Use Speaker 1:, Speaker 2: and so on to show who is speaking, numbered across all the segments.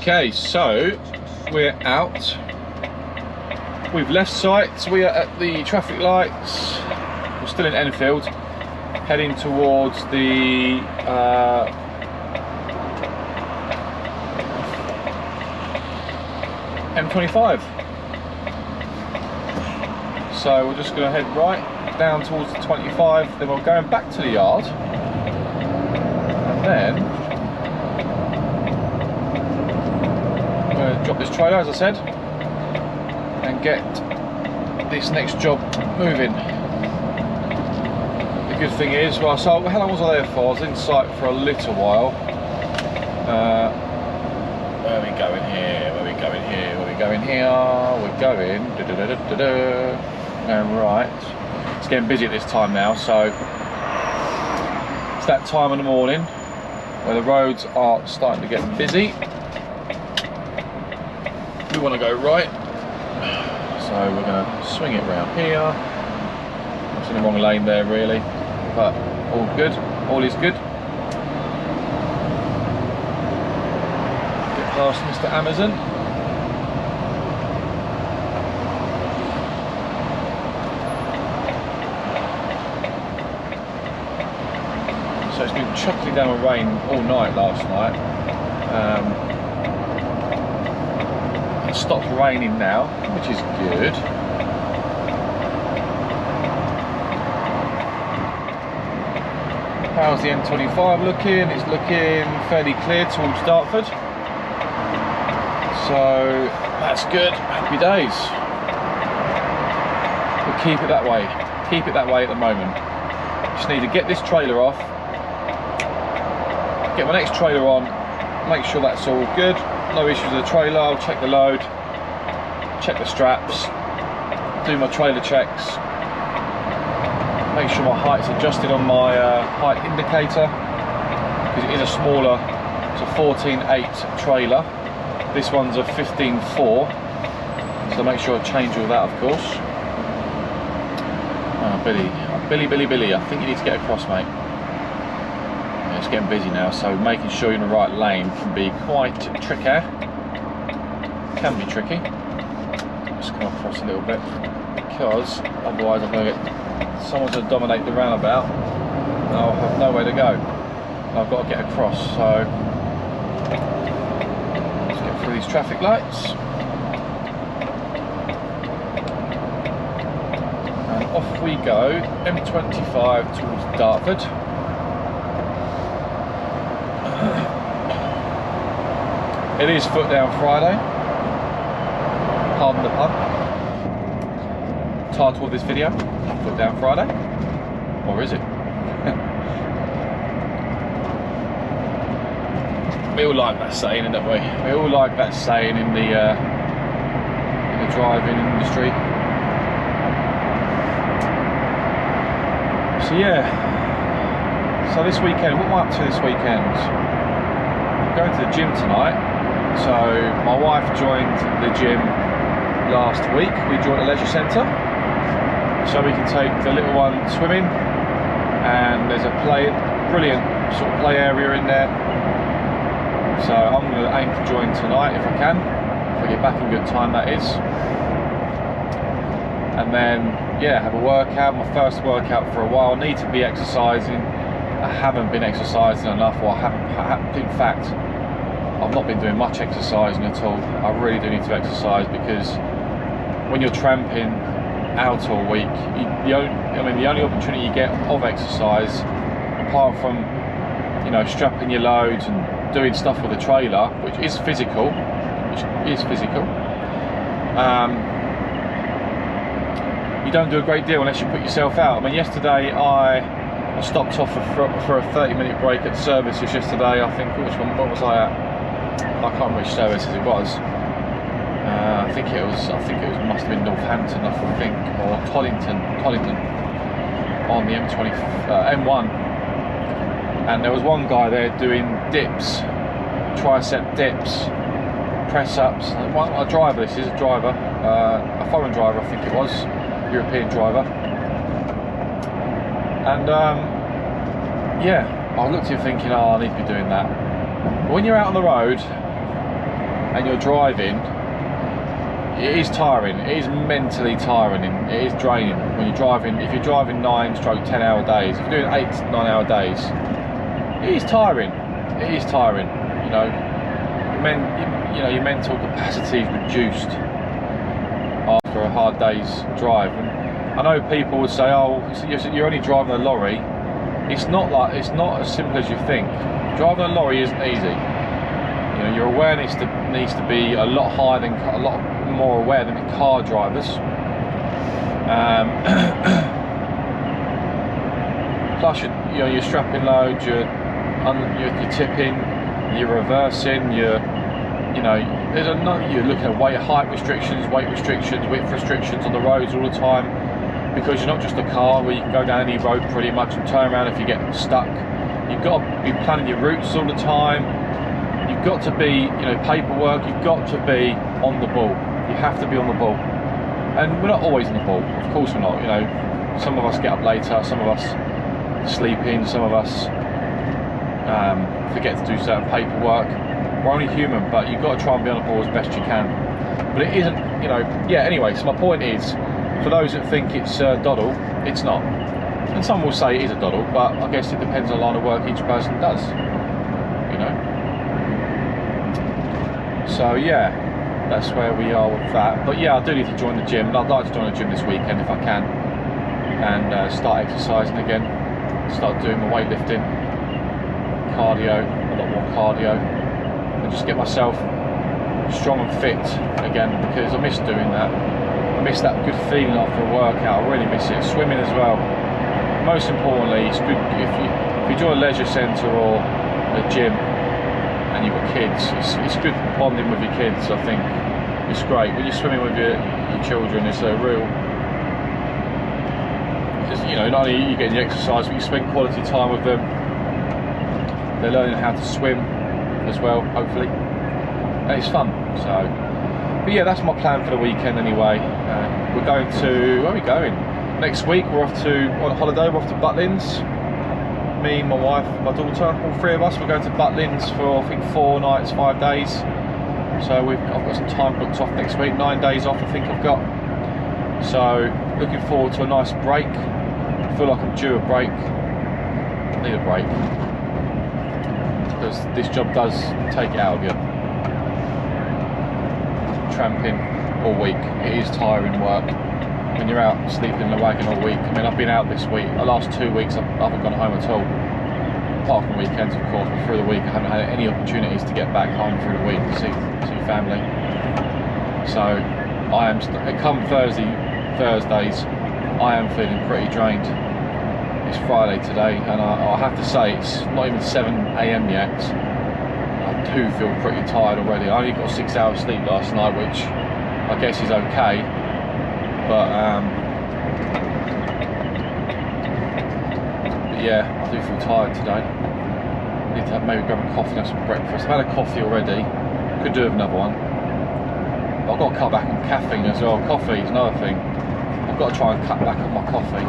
Speaker 1: Okay, so we're out. We've left site. We are at the traffic lights. We're still in Enfield, heading towards the M25. So we're just going to head right down towards the 25. Then we're going back to the yard, and then I'm going to drop this trailer, as I said, and get this next job moving. The good thing is, well, so how long was I there for? I was in site for a little while. Where are we going here? Where are we going here? Where are we going here? We're going right. It's getting busy at this time now, so it's that time in the morning where the roads are starting to get busy. We want to go right, so we're going to swing it round here. It's in the wrong lane there, really, but all good. All is good. Get past Mr. Amazon. So it's been chuckling down with rain all night last night. It stopped raining now, which is good. How's the M25 looking? It's looking fairly clear towards Dartford. So that's good. Happy days. We'll keep it that way. Keep it that way at the moment. Just need to get this trailer off. Get my next trailer on, make sure that's all good, no issues with the trailer. I'll check the load, check the straps, do my trailer checks, make sure my height's adjusted on my height indicator, because it is a smaller, it's a 14.8 trailer. This one's a 15.4, so make sure I change all that, of course. Billy, I think you need to get across, mate. It's getting busy now, so making sure you're in the right lane can be quite tricky. Can be tricky. Just come across a little bit, because otherwise I'm going to get someone to dominate the roundabout and I'll have nowhere to go. I've got to get across, so let's get through these traffic lights. And off we go, M25 towards Dartford. It is Foot Down Friday, pardon the pun. Title of this video, Foot Down Friday, or is it? We all like that saying, don't we? We all like that saying in the driving industry. So yeah, so this weekend, what am I up to this weekend? I'm going to the gym tonight. So my wife joined the gym last week. We joined a leisure centre, so we can take the little one swimming, and there's a brilliant sort of play area in there. So I'm going to aim to join tonight if I can, if I get back in good time, that is. And then yeah, have a workout, my first workout for a while. I need to be exercising. I haven't been exercising enough, or I haven't in fact, I've not been doing much exercising at all. I really do need to exercise, because when you're tramping out all week, the only opportunity you get of exercise, apart from, you know, strapping your loads and doing stuff with the trailer, which is physical, you don't do a great deal unless you put yourself out. I mean, yesterday I stopped off for a 30-minute break at services yesterday. I think, what was I at? I can't remember which services it was. I think it must have been Northampton, I think, or Tollington on the M1. And there was one guy there doing dips, tricep dips, press ups. A driver, this is a driver, a foreign driver, I think it was, European driver. And yeah, I looked at him thinking, oh, I need to be doing that. But when you're out on the road, and you're driving, it is tiring. It is mentally tiring. It is draining when you're driving. If you're driving 9-10 hour days, if you're doing 8 to 9 hour days, it is tiring. It is tiring. You know, your mental capacity is reduced after a hard day's drive. And I know people would say, "Oh, you're only driving a lorry." It's not as simple as you think. Driving a lorry isn't easy. You know, your awareness needs to be a lot higher than a lot more aware than car drivers. Plus, you're strapping loads, you're tipping, you're reversing, you're looking at height restrictions, weight restrictions, width restrictions on the roads all the time, because you're not just a car where you can go down any road pretty much and turn around if you get stuck. You've got to be planning your routes all the time. You've got to be, paperwork. You've got to be on the ball. You have to be on the ball, and we're not always on the ball. Of course we're not. Some of us get up later. Some of us sleep in. Some of us forget to do certain paperwork. We're only human, but you've got to try and be on the ball as best you can. But it isn't, yeah, anyway, so my point is, for those that think it's doddle, it's not. And some will say it is a doddle, but I guess it depends on the line of work each person does, So yeah, that's where we are with that. But yeah, I do need to join the gym. I'd like to join the gym this weekend if I can, and start exercising again, start doing my weightlifting, cardio, a lot more cardio, and just get myself strong and fit again, because I miss doing that. I miss that good feeling after a workout. I really miss it. Swimming as well. Most importantly, it's good if you join a leisure centre or a gym and you've got kids. It's good bonding with your kids. I think it's great when you're swimming with your children. It's a real, not only are you getting the exercise, but you spend quality time with them. They're learning how to swim as well, hopefully, and it's fun. So, but yeah, that's my plan for the weekend anyway. We're going to, where are we going? Next week we're on holiday, we're off to Butlins. Me, my wife, my daughter, all three of us, we're going to Butlins for I think 4 nights, 5 days. So I've got some time booked off next week, 9 days off I think I've got. So looking forward to a nice break. I feel like I'm due a break. I need a break, because this job does take it out of you. Tramping all week, it is tiring work when you're out sleeping in the wagon all week. I mean, I've been out this week, the last 2 weeks I haven't gone home at all, apart from weekends of course, but through the week I haven't had any opportunities to get back home through the week to see family. So I am, come Thursdays, I am feeling pretty drained. It's Friday today, and I have to say it's not even 7 AM yet. I do feel pretty tired already. I only got 6 hours sleep last night, which I guess is okay, but yeah, I do feel tired today. I need to maybe grab a coffee and have some breakfast. I've had a coffee already, could do with another one. But I've got to cut back on caffeine as well. Coffee is another thing. I've got to try and cut back on my coffee.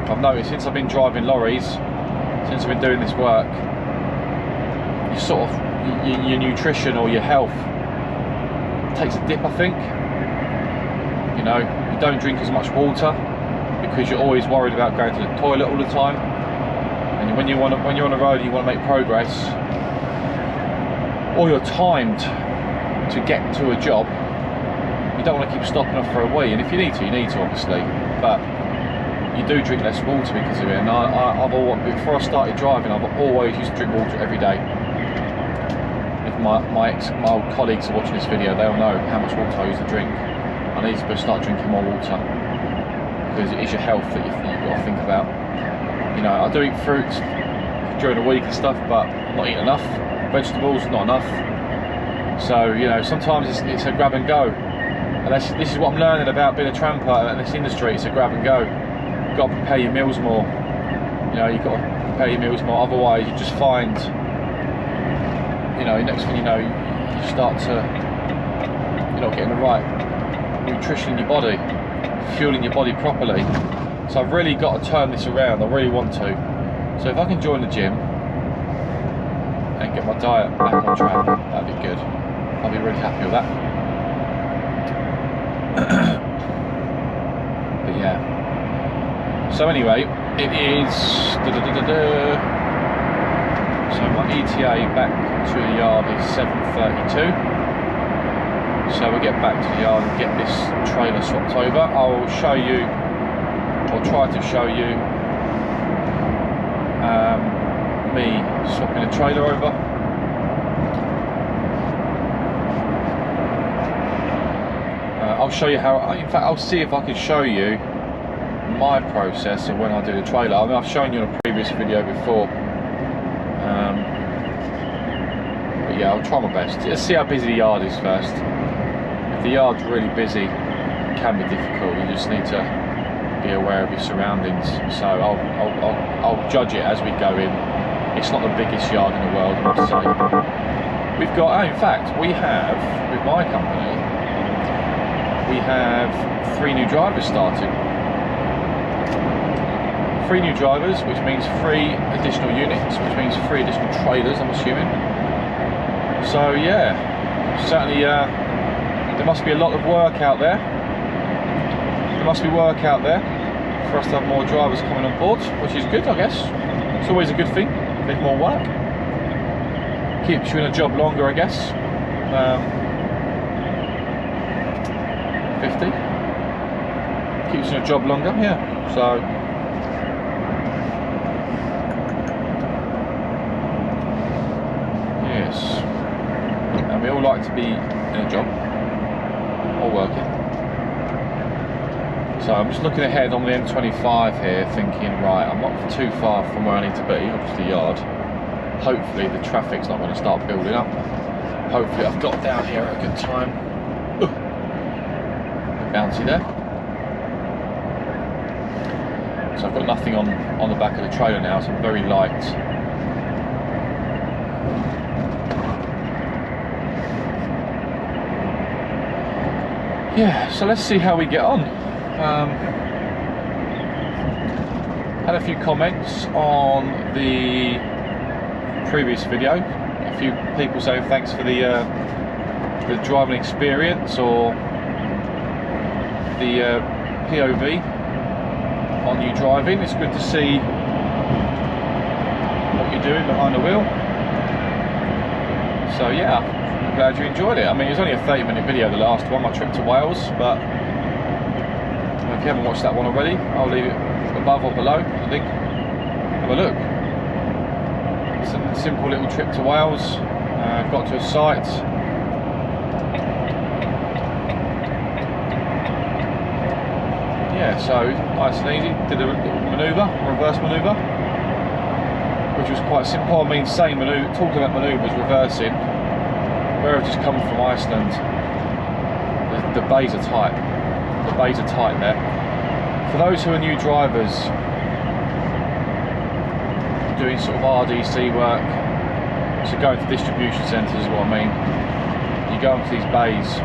Speaker 1: I've noticed since I've been driving lorries, since I've been doing this work, you sort of, your nutrition or your health takes a dip, I think. You don't drink as much water because you're always worried about going to the toilet all the time. And when you're on the road and you want to make progress, or you're timed to get to a job, you don't want to keep stopping off for a wee. And if you need to, obviously. But you do drink less water because of it. And I've always, before I started driving, I've always used to drink water every day. If my old colleagues are watching this video, they'll know how much water I used to drink. I need to start drinking more water, because it is your health that you've got to think about. I do eat fruit during the week and stuff, but I'm not eating enough. Vegetables, not enough. So, sometimes it's a grab and go. And this is what I'm learning about being a tramper in this industry. It's a grab and go. You've got to prepare your meals more. You've got to prepare your meals more. Otherwise, you just find, next thing you know, you start to, you're not getting the right nutrition in your body, fueling your body properly. So I've really got to turn this around. I really want to. So if I can join the gym and get my diet back on track, that'd be good. I'll that. But yeah. So anyway, it is. So my ETA back to the yard is 7:32. So we'll get back to the yard and get this trailer swapped over. I'll show you, or try to show you, me swapping the trailer over. I'll show you how, in fact I'll see if I can show you my process of when I do the trailer. I mean, I've shown you in a previous video before. But yeah, I'll try my best. Let's see how busy the yard is first. If the yard's really busy, it can be difficult. You just need to be aware of your surroundings. So I'll judge it as we go in. It's not the biggest yard in the world, I must say. We've got, in fact, we have, with my company, we have 3 new drivers starting. 3 new drivers, which means 3 additional units, which means 3 additional trailers, I'm assuming. So yeah, certainly there must be a lot of work out there. There must be work out there for us to have more drivers coming on board, which is good, I guess. It's always a good thing, a bit more work. Keeps you in a job longer, I guess. 50. Keeps you in a job longer, yeah. So. Yes. And we all like to be in a job or working. So I'm just looking ahead on the M25 here, thinking, right, I'm not too far from where I need to be, obviously the yard. Hopefully the traffic's not going to start building up. Hopefully I've got down here at a good time. Ooh. Bouncy there. So I've got nothing on the back of the trailer now, so I'm very light. Yeah, so let's see how we get on. Had a few comments on the previous video. A few people saying thanks for the driving experience, or the POV on you driving. It's good to see what you're doing behind the wheel. So yeah, I'm glad you enjoyed it. I mean, it was only a 30-minute video, the last one, my trip to Wales, but if you haven't watched that one already, I'll leave it above or below the link. Have a look. It's a simple little trip to Wales. Got to a site. Yeah, so nice and easy. Did a little manoeuvre, reverse manoeuvre, which was quite simple. I mean, same manoeuvre, talking about manoeuvres, reversing. Where I've just come from, Iceland, the bays are tight. The bays are tight there. For those who are new drivers, doing sort of RDC work, so going to distribution centres is what I mean. You go into these bays,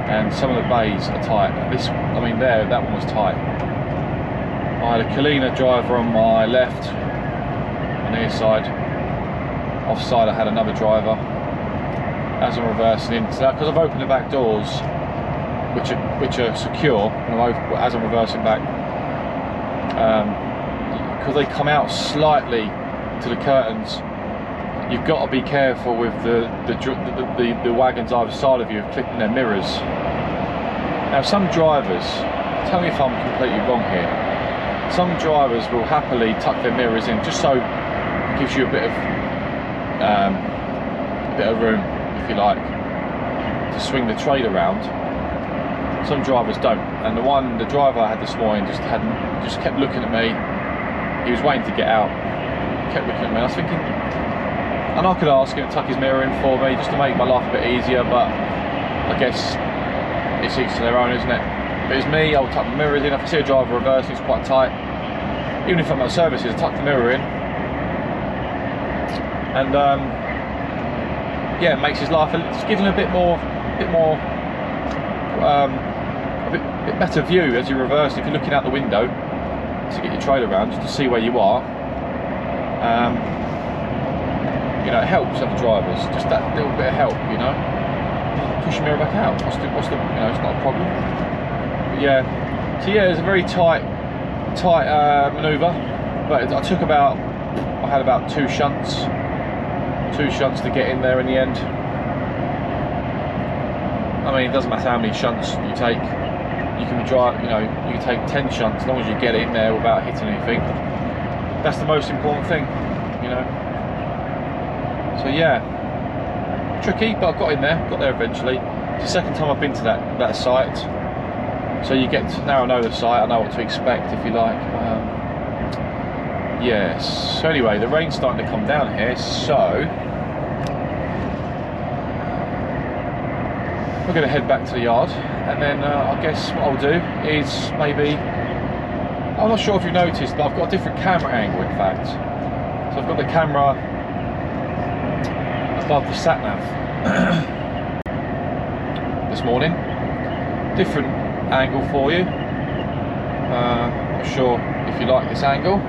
Speaker 1: and some of the bays are tight. This, I mean, that one was tight. I had a Kalina driver on my left, on the inside. Offside, I had another driver. As I'm reversing in, so because I've opened the back doors, which are secure, as I'm reversing back, because they come out slightly to the curtains, you've got to be careful with the wagons either side of you clipping their mirrors. Now some drivers, tell me if I'm completely wrong here, some drivers will happily tuck their mirrors in just so it gives you a bit of room, if you like, to swing the trailer around. Some drivers don't, and the driver I had this morning just kept looking at me. He was waiting to get out, kept looking at me. I was thinking, and I could ask him to tuck his mirror in for me just to make my life a bit easier, but I guess it's each to their own, isn't it? If it's me, I'll tuck the mirrors in. If I see a driver reversing, it's quite tight. Even if I'm at services, I tuck the mirror in, and yeah, it makes his life, it's giving a bit better view as you reverse. If you're looking out the window to get your trailer around, just to see where you are, you know, it helps other drivers, just that little bit of help, you know. push your mirror back out. What's the you know, it's not a problem. But yeah, so yeah, it's a very tight manoeuvre, but I had about two shunts to get in there in the end. I mean, it doesn't matter how many shunts you take. You can you can take 10 shunts as long as you get it in there without hitting anything. That's the most important thing, you know. So yeah, tricky, but I got in there, got there eventually. It's the second time I've been to that site, so you get to, now I know the site, I know what to expect, if you like. Yes. So anyway, the rain's starting to come down here, so we're going to head back to the yard, and then I guess what I'll do is maybe, I'm not sure if you've noticed, but I've got a different camera angle in fact. So I've got the camera above the sat-nav this morning. Different angle for you. Not sure if you like this angle.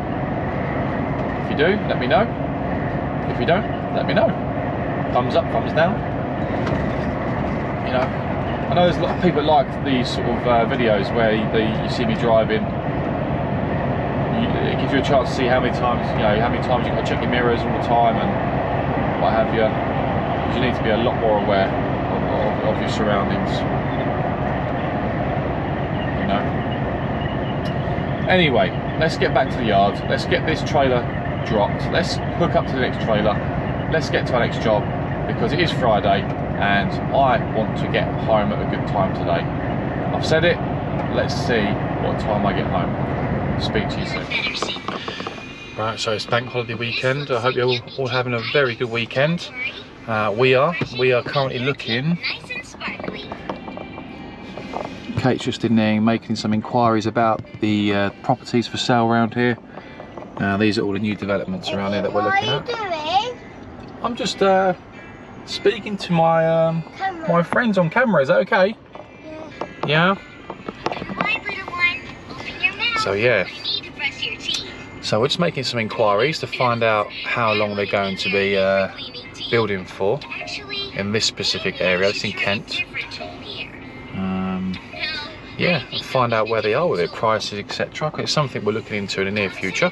Speaker 1: If you do, let me know. If you don't, let me know. Thumbs up, thumbs down. You know, I know there's a lot of people that like these sort of videos where you see me driving. It gives you a chance to see how many times you've got to check your mirrors all the time and what have you. Because you need to be a lot more aware of your surroundings. You know. Anyway, let's get back to the yard. Let's get this trailer dropped. Let's hook up to the next trailer. Let's get to our next job, because it is Friday and I want to get home at a good time today. I've said it. Let's see what time I get home. Speak to you soon. Right, so it's bank holiday weekend. I hope you're all having a very good weekend. We are currently looking. Kate's just in there making some inquiries about the properties for sale around here. These are all the new developments around here that we're looking at.
Speaker 2: What are you doing?
Speaker 1: I'm just speaking to my my friends on camera. Is that okay? Yeah. So yeah. So we're just making some inquiries to find out how long they're going to be building for in this specific area. It's in Kent. Yeah, and find out where they are with their prices, etc. It's something we're looking into in the near future.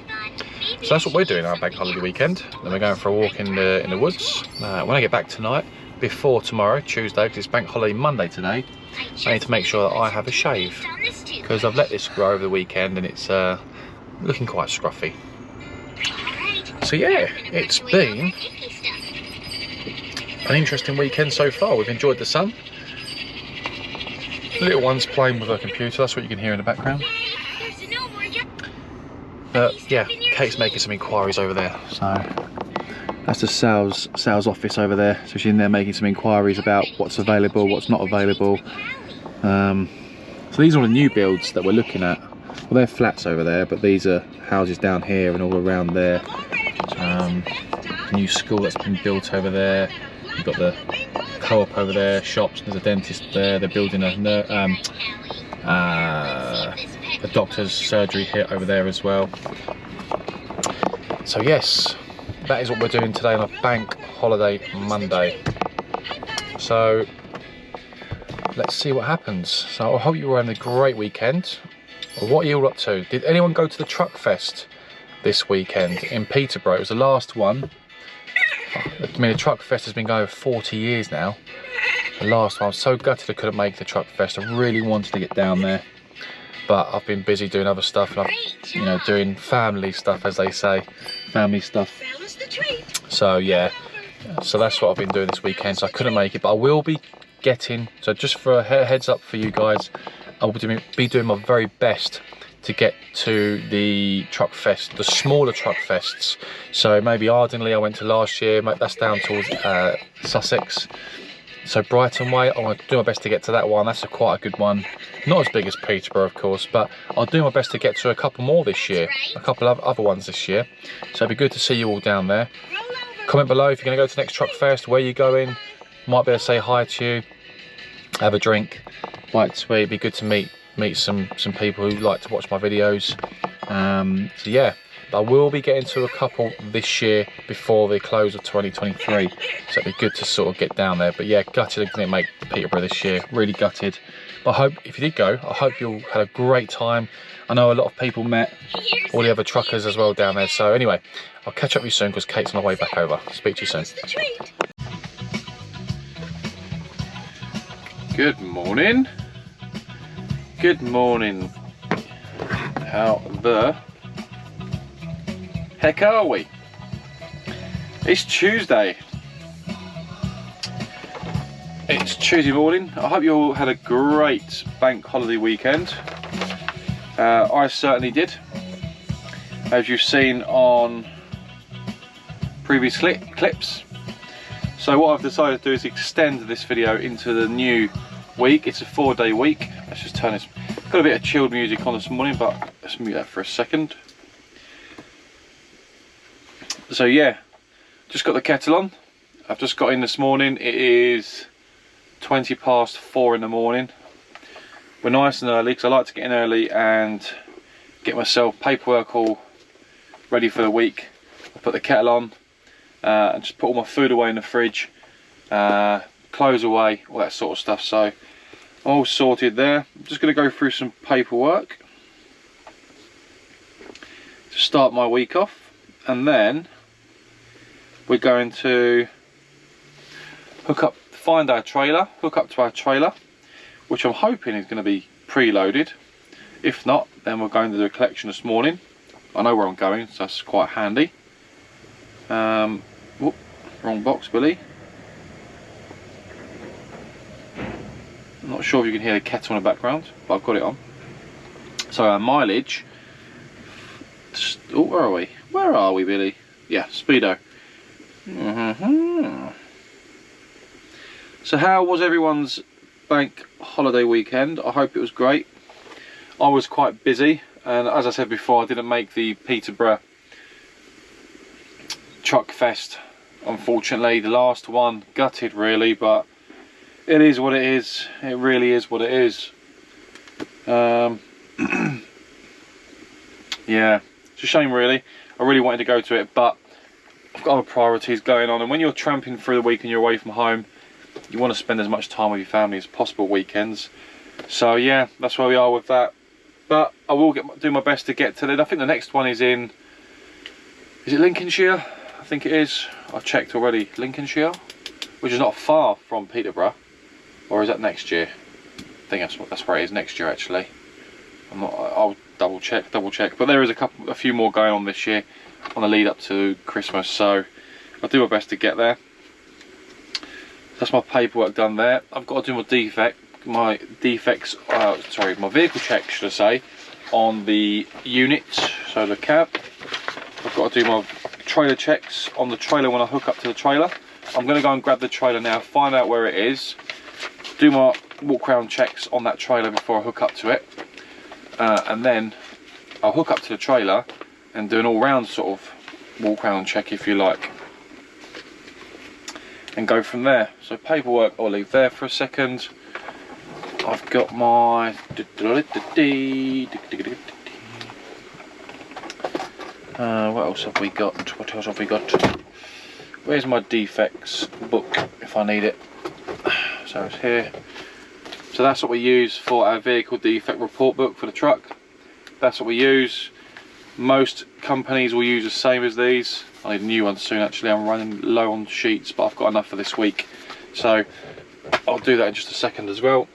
Speaker 1: So that's what we're doing our bank holiday weekend. Then we're going for a walk in the woods. When I get back tonight, before tomorrow, Tuesday, because it's bank holiday Monday today, I need to make sure that I have a shave, because I've let this grow over the weekend and it's looking quite scruffy. So yeah, it's been an interesting weekend so far. We've enjoyed the sun. The little one's playing with her computer, that's what you can hear in the background. But yeah, Kate's making some inquiries over there. So that's the sales office over there. So she's in there making some inquiries about what's available, what's not available. So these are all the new builds that we're looking at. Well, they're flats over there, but these are houses down here and all around there. New school that's been built over there. You've got the co-op over there, shops, there's a dentist there. They're building a doctor's surgery here over there as well. So yes, that is what we're doing today on a bank holiday Monday. So let's see what happens. So I hope you were having a great weekend. What are you all up to? Did anyone go to the Truck Fest this weekend in Peterborough? It was the last one. I mean, the Truck Fest has been going for 40 years now. The last one, I was so gutted I couldn't make the Truck Fest. I really wanted to get down there, but I've been busy doing other stuff, and I'm, you know, doing family stuff, as they say, family stuff. So yeah, so that's what I've been doing this weekend. So I couldn't make it, but I will be getting. So just for a heads up for you guys, I will be doing my very best to get to the Truck Fest, the smaller Truck Fests. So maybe Ardingly I went to last year, that's down towards Sussex. So Brighton Way, I want to do my best to get to that one. That's quite a good one. Not as big as Peterborough, of course, but I'll do my best to get to a couple more this year, a couple of other ones this year. So it'd be good to see you all down there. Comment below if you're going to go to the next Truck Fest, where you're going. Might be able to say hi to you, have a drink, bite to eat. It'd be good to meet some people who like to watch my videos. So yeah, But I will be getting to a couple this year before the close of 2023, so it'd be good to sort of get down there. But yeah, gutted I didn't make Peterborough this year, really gutted. But I hope, if you did go, I hope you had a great time. I know a lot of people met all the other truckers as well down there. So anyway, I'll catch up with you soon because Kate's on her way back over. Speak to you soon. Good morning. Good morning. How the heck are we? It's Tuesday. It's Tuesday morning. I hope you all had a great bank holiday weekend. I certainly did, as you've seen on previous clips. So what I've decided to do is extend this video into the new week. It's a 4-day week. Let's just turn this. Got a bit of chilled music on this morning, but let's mute that for a second. So yeah, just got the kettle on. I've just got in this morning. It is 20 past 4 in the morning. We're nice and early because I like to get in early and get myself paperwork all ready for the week. I put the kettle on and just put all my food away in the fridge, clothes away, all that sort of stuff. So I'm all sorted there. I'm just going to go through some paperwork to start my week off, and then we're going to find our trailer, hook up to our trailer, which I'm hoping is going to be preloaded. If not, then we're going to do a collection this morning. I know where I'm going, so that's quite handy. Whoop, wrong box, Billy. I'm not sure if you can hear the kettle in the background, but I've got it on. So our mileage. Oh, where are we? Where are we, Billy? Yeah, Speedo. So how was everyone's bank holiday weekend? I hope it was great. I was quite busy, and as I said before, I didn't make the Peterborough Truck Fest, unfortunately. The last one, gutted really, but it is what it is. It really is what it is. Yeah, it's a shame really. I really wanted to go to it, but I've got other priorities going on, and when you're tramping through the week and you're away from home, you want to spend as much time with your family as possible weekends. So yeah, that's where we are with that. But I will do my best to get to it. I think the next one is in, is it Lincolnshire? I think it is. I've checked already. Lincolnshire, which is not far from Peterborough. Or is that next year? I think that's where it is, next year actually. I'm not. I'll double check. But there is a few more going on this year on the lead up to Christmas. So I'll do my best to get there. That's my paperwork done there. I've got to do my vehicle check, should I say, on the unit, so the cab. I've got to do my trailer checks on the trailer when I hook up to the trailer. I'm going to go and grab the trailer now, find out where it is, do my walk around checks on that trailer before I hook up to it, and then I'll hook up to the trailer and do an all-round sort of walk around check, if you like, and go from there. So paperwork I'll leave there for a second. I've got my what else have we got? Where's my defects book if I need it? So it's here. So that's what we use for our vehicle defect report book for the truck. That's what we use. Most companies will use the same as these. I need a new one soon actually. I'm running low on sheets, but I've got enough for this week. So I'll do that in just a second as well.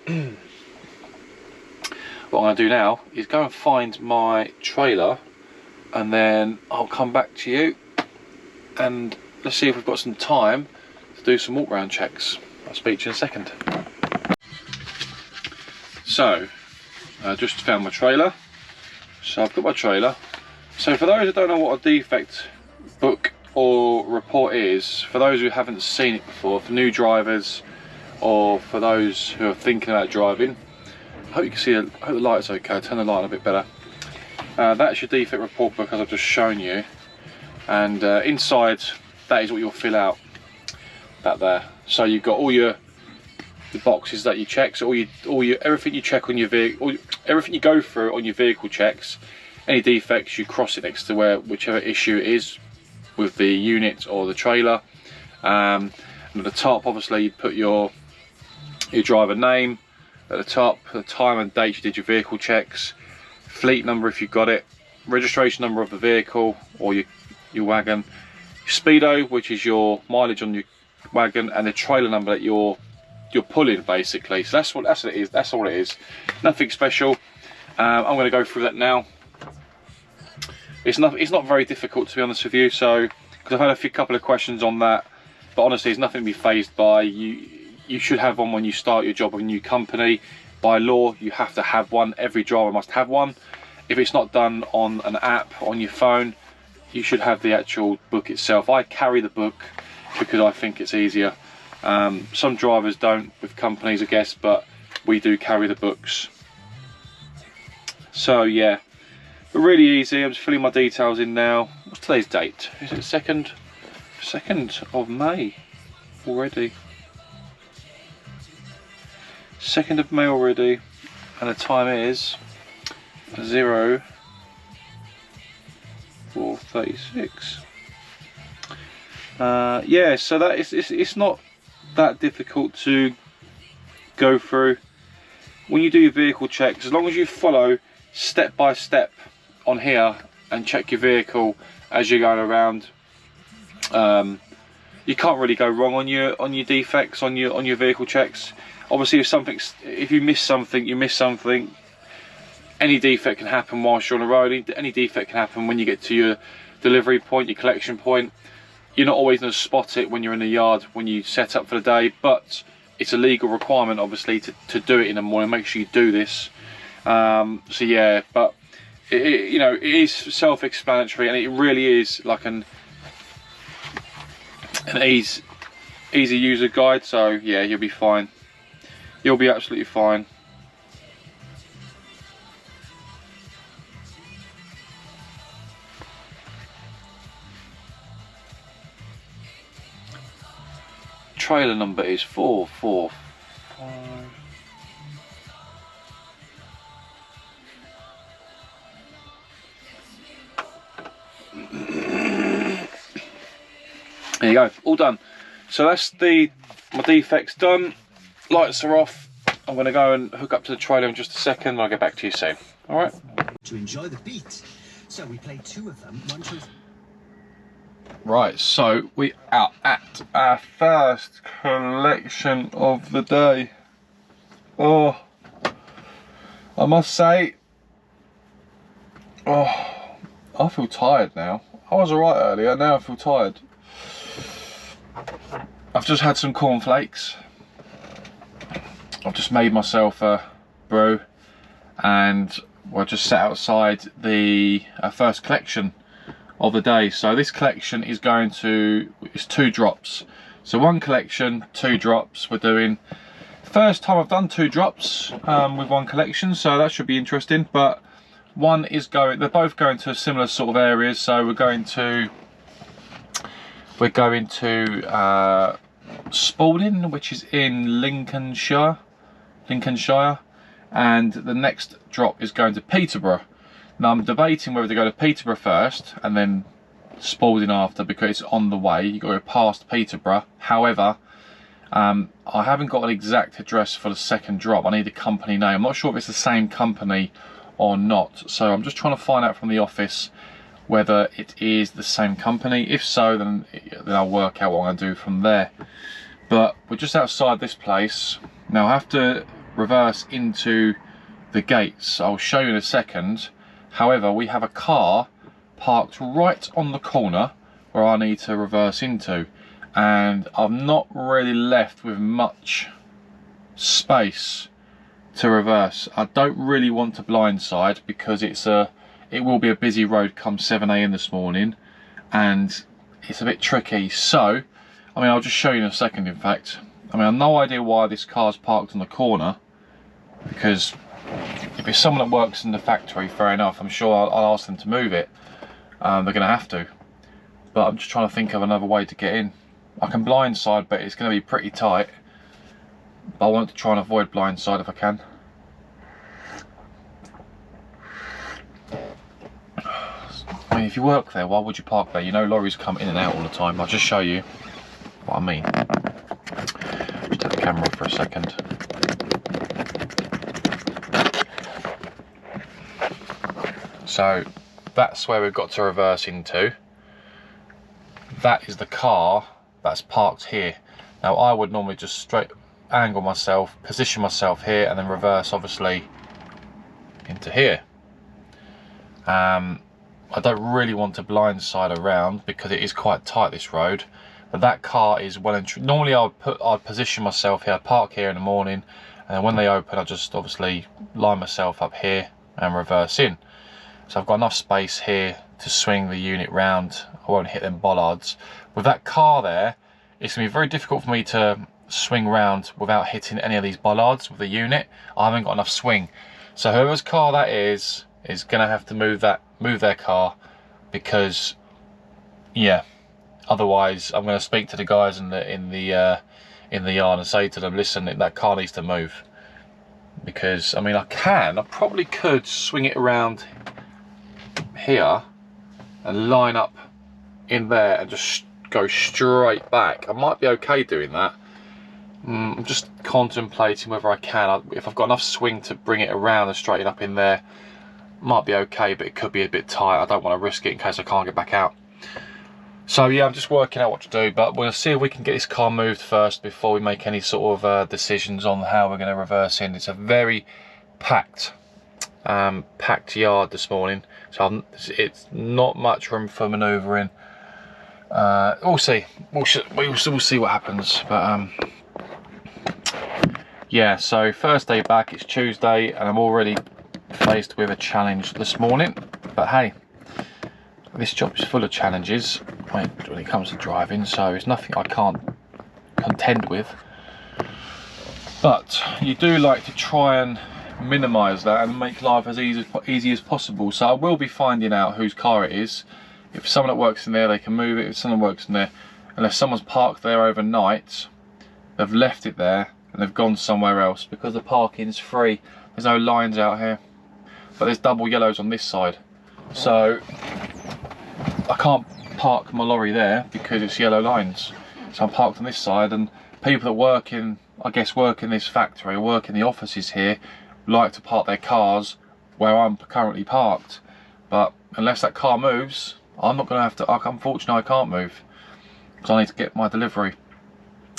Speaker 1: What I'm going to do now is go and find my trailer, and then I'll come back to you and let's see if we've got some time to do some walk around checks. I'll speak to you in a second. So I just found my trailer. So I've got my trailer. So for those who don't know what a defect book or report is, for those who haven't seen it before, for new drivers or for those who are thinking about driving, I hope you can see, I hope the light's okay. I'll turn the light on a bit better. That's your defect report book as I've just shown you, and inside that is what you'll fill out, that there. So you've got all the boxes that you check, so everything you check on your vehicle, everything you go through on your vehicle checks Any defects, you cross it next to whichever issue it is with the unit or the trailer. And at the top, obviously, you put your driver name at the top, the time and date you did your vehicle checks, fleet number if you've got it, registration number of the vehicle or your wagon, your speedo, which is your mileage on your wagon, and the trailer number that you're pulling, basically. So that's what it is. That's all it is. Nothing special. I'm going to go through that now. It's not very difficult, to be honest with you. So, because I've had a couple of questions on that, but honestly, it's nothing to be phased by. You should have one when you start your job with a new company. By law, you have to have one. Every driver must have one. If it's not done on an app on your phone, you should have the actual book itself. I carry the book because I think it's easier. Some drivers don't with companies, I guess, but we do carry the books. So yeah, but really easy. I'm just filling my details in now. What's today's date? Is it 2nd of May already? 2nd of May already, and the time is 04:36. Yeah, so that is it's not that difficult to go through. When you do your vehicle checks, as long as you follow step by step on here and check your vehicle as you're going around, you can't really go wrong on your defects on your vehicle checks. Obviously, if you miss something, you miss something. Any defect can happen whilst you're on the road. Any defect can happen when you get to your delivery point, your collection point. You're not always going to spot it when you're in the yard when you set up for the day, but it's a legal requirement, obviously, to do it in the morning. Make sure you do this. So yeah, but you know, it is self-explanatory, and it really is like an easy user guide. So yeah, you'll be fine. You'll be absolutely fine. Trailer number is 445. There you go, all done. So that's my defects done. Lights are off. I'm going to go and hook up to the trailer in just a second, and I'll get back to you soon. All right.
Speaker 2: To enjoy the beat, so we played 2 of them. One chose.
Speaker 1: Right, so we are at our first collection of the day. Oh, I must say, I feel tired now. I was alright earlier, now I feel tired. I've just had some cornflakes. I've just made myself a brew, and we're just sat outside the first collection of the day. So this collection is it's 2 drops. So 1 collection, 2 drops we're doing. First time I've done 2 drops with 1 collection, so that should be interesting. But they're both going to similar sort of areas. So we're going to Spalding, which is in Lincolnshire, and the next drop is going to Peterborough. Now I'm debating whether to go to Peterborough first and then Spalding after, because it's on the way. You got to go past Peterborough. However, I haven't got an exact address for the second drop. I need a company name. I'm not sure if it's the same company or not, so I'm just trying to find out from the office whether it is the same company. If so, then I'll work out what I'm going to do from there. But we're just outside this place now. I have to reverse into the gates. I'll show you in a second. However, we have a car parked right on the corner where I need to reverse into, and I'm not really left with much space to reverse. I don't really want to blindside because it will be a busy road come 7 AM this morning, and it's a bit tricky. So I mean, I'll just show you in a second. In fact, I mean, I've no idea why this car's parked on the corner, because if it's someone that works in the factory, fair enough, I'm sure I'll ask them to move it. They're going to have to, but I'm just trying to think of another way to get in. I can blindside, but it's going to be pretty tight. But I want to try and avoid blindside if I can. if you work there, why would you park there? You know lorries come in and out all the time. I'll just show you what I mean. Just have the camera off for a second. So that's where we've got to reverse into. That is the car that's parked here. Now I would normally just straight angle myself, position myself here, and then reverse obviously into here. I don't really want to blindside around because it is quite tight, this road, but that car is well and normally I'd position myself here, I'd park here in the morning, and then when they open I just obviously line myself up here and reverse in. So I've got enough space here to swing the unit round. I won't hit them bollards. With that car there, it's going to be very difficult for me to swing round without hitting any of these bollards with the unit. I haven't got enough swing. So whoever's car that is going to have to move their car, because yeah, otherwise I'm going to speak to the guys in the yard and say to them, listen, that car needs to move. Because I mean, I probably could swing it around here and line up in there and just go straight back. I might be okay doing that. I'm just contemplating whether I can. If I've got enough swing to bring it around and straighten up in there, might be okay, but it could be a bit tight. I don't want to risk it in case I can't get back out. So yeah, I'm just working out what to do, but we'll see if we can get this car moved first before we make any sort of decisions on how we're going to reverse in. It's a very packed yard this morning, so it's not much room for manoeuvring. We'll see. We'll see what happens. But yeah, so first day back, it's Tuesday, and I'm already faced with a challenge this morning. But hey, this job is full of challenges when it comes to driving, so it's nothing I can't contend with. But you do like to try and minimise that and make life as easy as possible. So I will be finding out whose car it is. If someone that works in there, they can move it. If someone works in there, unless someone's parked there overnight, they've left it there and they've gone somewhere else, because the parking's free. There's no lines out here, but there's double yellows on this side, so I can't park my lorry there because it's yellow lines. So I'm parked on this side, and people that work in, I guess, work in this factory or work in the offices here like to park their cars where I'm currently parked. But unless that car moves, I'm not going to have to. Unfortunately, I can't move because I need to get my delivery.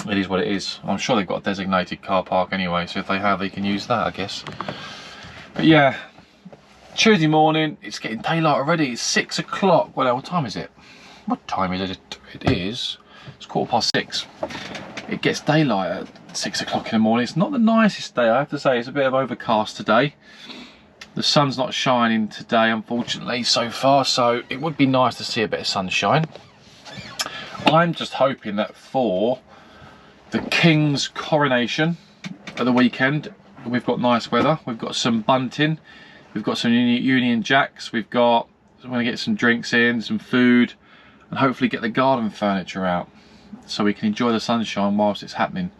Speaker 1: It is what it is. I'm sure they've got a designated car park anyway, so if they have, they can use that, I guess. But yeah, Tuesday morning, it's getting daylight already. It's 6 o'clock. Well, what time is it? What time is it? It is. It's 6:15. It gets daylight at 6 o'clock in the morning. It's not the nicest day, I have to say. It's a bit of overcast today. The sun's not shining today, unfortunately, so far, so it would be nice to see a bit of sunshine. I'm just hoping that for the King's coronation at the weekend, we've got nice weather. We've got some bunting, we've got some Union Jacks, we're going to get some drinks in, some food, and hopefully get the garden furniture out so we can enjoy the sunshine whilst it's happening.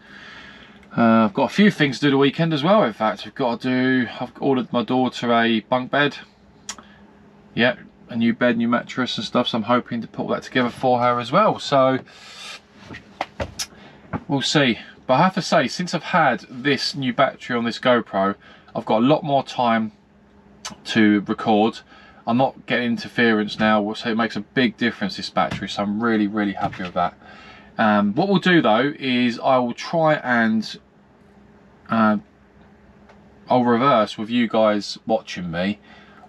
Speaker 1: I've got a few things to do the weekend as well. In fact, I've ordered my daughter a bunk bed. Yeah, a new bed, new mattress and stuff, so I'm hoping to put that together for her as well. So we'll see. But I have to say, since I've had this new battery on this GoPro, I've got a lot more time to record. I'm not getting interference now, so it makes a big difference, this battery, so I'm really, really happy with that. What we'll do though is I will try and I'll reverse with you guys watching me,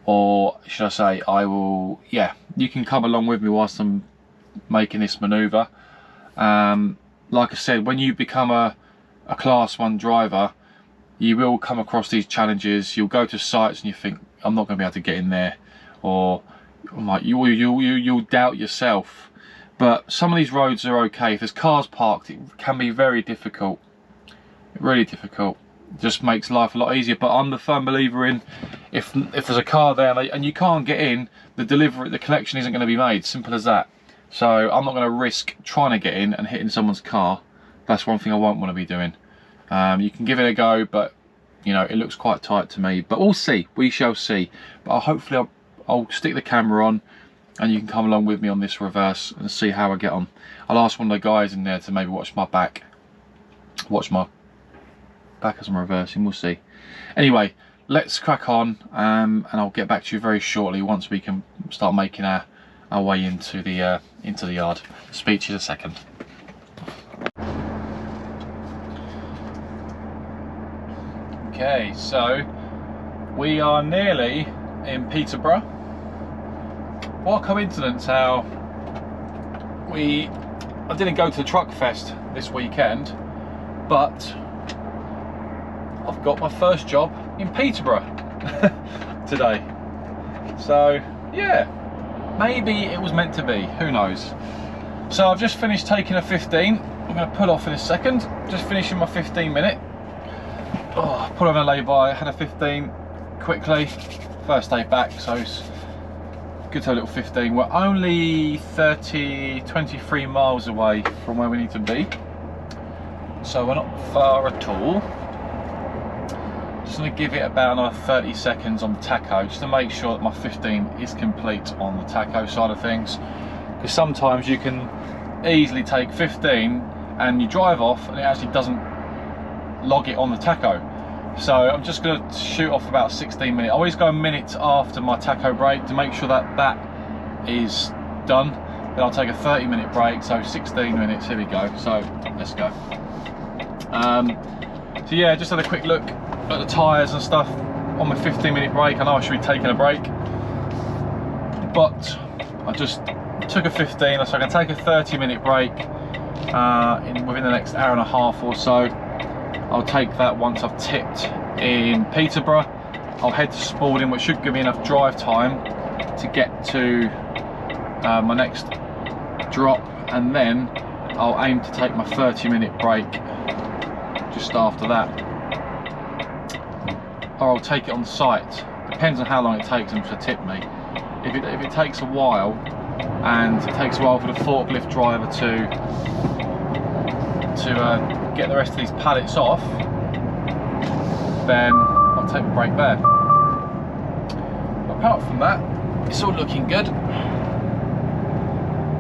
Speaker 1: or should I say I will, yeah, you can come along with me whilst I'm making this manoeuvre. Like I said, when you become a class 1 driver, you will come across these challenges. You'll go to sites and you think, I'm not going to be able to get in there, or like you'll doubt yourself. But some of these roads are okay. If there's cars parked, it can be very difficult. Really difficult. It just makes life a lot easier. But I'm the firm believer in, if there's a car there and you can't get in, the collection isn't going to be made. Simple as that. So I'm not going to risk trying to get in and hitting someone's car. That's one thing I won't want to be doing. You can give it a go, but you know, it looks quite tight to me. But we'll see. We shall see. But hopefully I'll stick the camera on and you can come along with me on this reverse and see how I get on. I'll ask one of the guys in there to maybe watch my back as I'm reversing, we'll see. Anyway, let's crack on, and I'll get back to you very shortly once we can start making our way into the yard. Speak to you in a second. Okay, so we are nearly in Peterborough. What a coincidence how I didn't go to the Truck Fest this weekend, but I've got my first job in Peterborough today. So yeah, maybe it was meant to be, who knows. So I've just finished taking a 15. I'm going to pull off in a second, just finishing my 15 minute. Oh, put on a lay-by, had a 15 quickly, first day back, so it's good to have a little 15. We're only 23 miles away from where we need to be, so we're not far at all. Just going to give it about another 30 seconds on the tacho, just to make sure that my 15 is complete on the tacho side of things, because sometimes you can easily take 15 and you drive off and it actually doesn't log it on the tacho. So I'm just going to shoot off about 16 minutes. I always go a minute after my tacho break to make sure that that is done. Then I'll take a 30-minute break, so 16 minutes, here we go. So let's go. So yeah, just had a quick look at the tyres and stuff on my 15-minute break. I know I should be taking a break, but I just took a 15, so I can take a 30-minute break within the next hour and a half or so. I'll take that once I've tipped in Peterborough. I'll head to Spalding, which should give me enough drive time to get to my next drop, and then I'll aim to take my 30-minute break just after that. Or I'll take it on site. Depends on how long it takes them to tip me. If it takes a while, and it takes a while for the forklift driver to get the rest of these pallets off, then I'll take a break there. But apart from that, it's all looking good.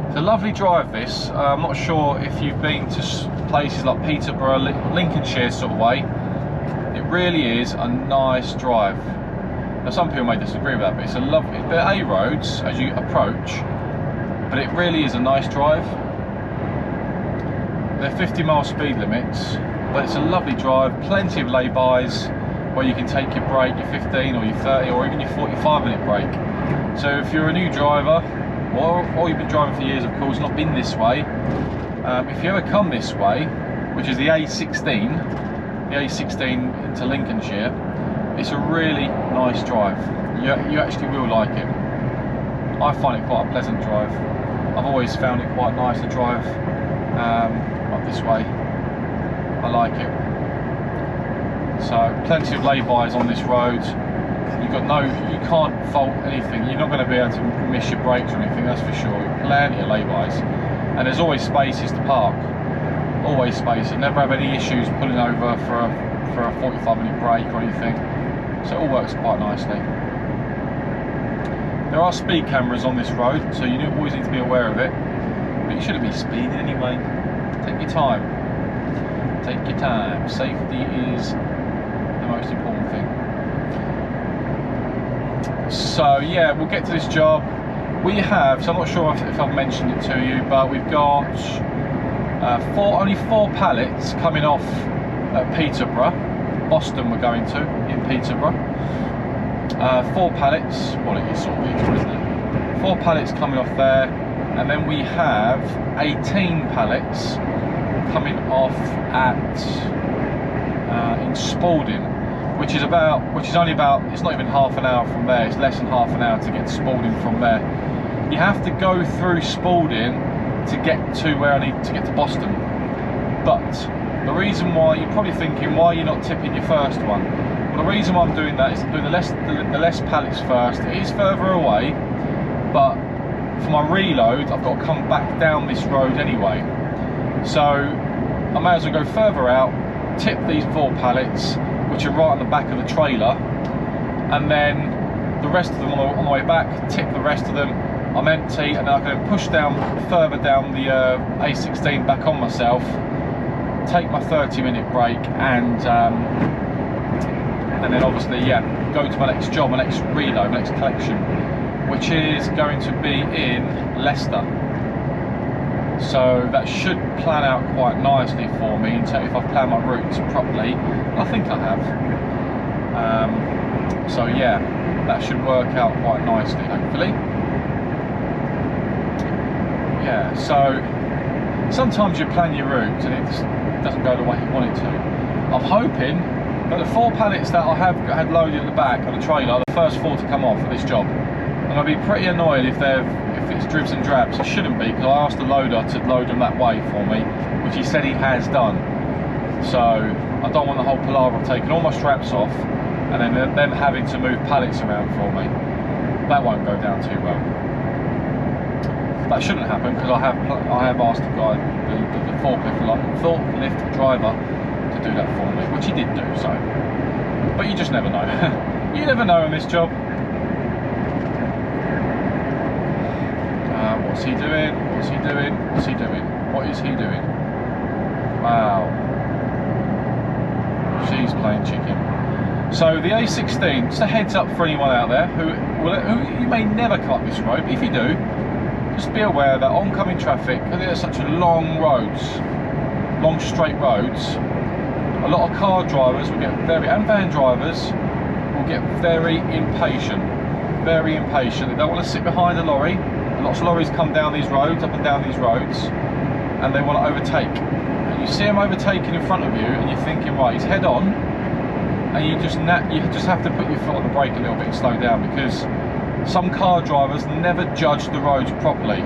Speaker 1: It's a lovely drive, this. I'm not sure if you've been to places like Peterborough, Lincolnshire sort of way. It really is a nice drive. Now some people may disagree with that, but it's a lovely, they're A roads as you approach, but it really is a nice drive. They're 50-mile speed limits, but it's a lovely drive, plenty of lay-bys where you can take your break, your 15 or your 30 or even your 45-minute break. So if you're a new driver, or you've been driving for years, of course, not been this way, if you ever come this way, which is the A16 into Lincolnshire, it's a really nice drive. You actually will like it. I find it quite a pleasant drive. I've always found it quite nice to drive up this way. I like it. So plenty of lay-bys on this road. You can't fault anything. You're not going to be able to miss your brakes or anything, that's for sure. Plenty of lay-bys, and there's always spaces to park. Always spaces. Never have any issues pulling over for a 45-minute break or anything. So it all works quite nicely. There are speed cameras on this road, so you always need to be aware of it. But you shouldn't be speeding anyway. Take your time. Take your time. Safety is the most important thing. So yeah, we'll get to this job. We have, so I'm not sure if I've mentioned it to you, but we've got only four pallets coming off at Peterborough. Boston we're going to, in Peterborough. 4 pallets, well it is sort of Peterborough, isn't it? 4 pallets coming off there, and then we have 18 pallets coming off at in Spalding, which is only about, it's not even half an hour from there, it's less than half an hour to get to Spalding from there. You have to go through Spalding to get to where I need to get to Boston. But the reason why, you're probably thinking, why you're not tipping your first one? Well, the reason why I'm doing that is doing the less pallets first. It is further away, but for my reload, I've got to come back down this road anyway. So I may as well go further out, tip these 4 pallets, which are right on the back of the trailer, and then the rest of them on the way back, tip the rest of them, I'm empty, and then I can push down further down the A16 back on myself, take my 30-minute break, and then obviously, yeah, go to my next job, my next reload, my next collection, which is going to be in Leicester. So that should plan out quite nicely for me if I've planned my routes properly. I think I have. So yeah, that should work out quite nicely, hopefully. Yeah, so sometimes you plan your route and it just doesn't go the way you want it to. I'm hoping that the 4 pallets that I have had loaded at the back of the trailer are the first 4 to come off for this job. I'm going to be pretty annoyed if it's dribs and drabs. It shouldn't be, because I asked the loader to load them that way for me, which he said he has done. So I don't want the whole palaver of taking all my straps off and then them having to move pallets around for me. That won't go down too well. That shouldn't happen, because I have asked the guy, the forklift driver, to do that for me, which he did do. So, but you just never know. You never know in this job. What's he doing? What's he doing? What's he doing? What is he doing? Wow. She's playing chicken. So the A16, just a heads up for anyone out there who you may never come up this road, but if you do, just be aware that oncoming traffic, because they're such long roads, long straight roads, a lot of car drivers will get and van drivers will get very impatient. Very impatient. They don't want to sit behind a lorry. Lots of lorries come down these roads, up and down these roads, and they want to overtake. And you see them overtaking in front of you, and you're thinking, right, he's head on, and you just have to put your foot on the brake a little bit and slow down, because some car drivers never judge the roads properly.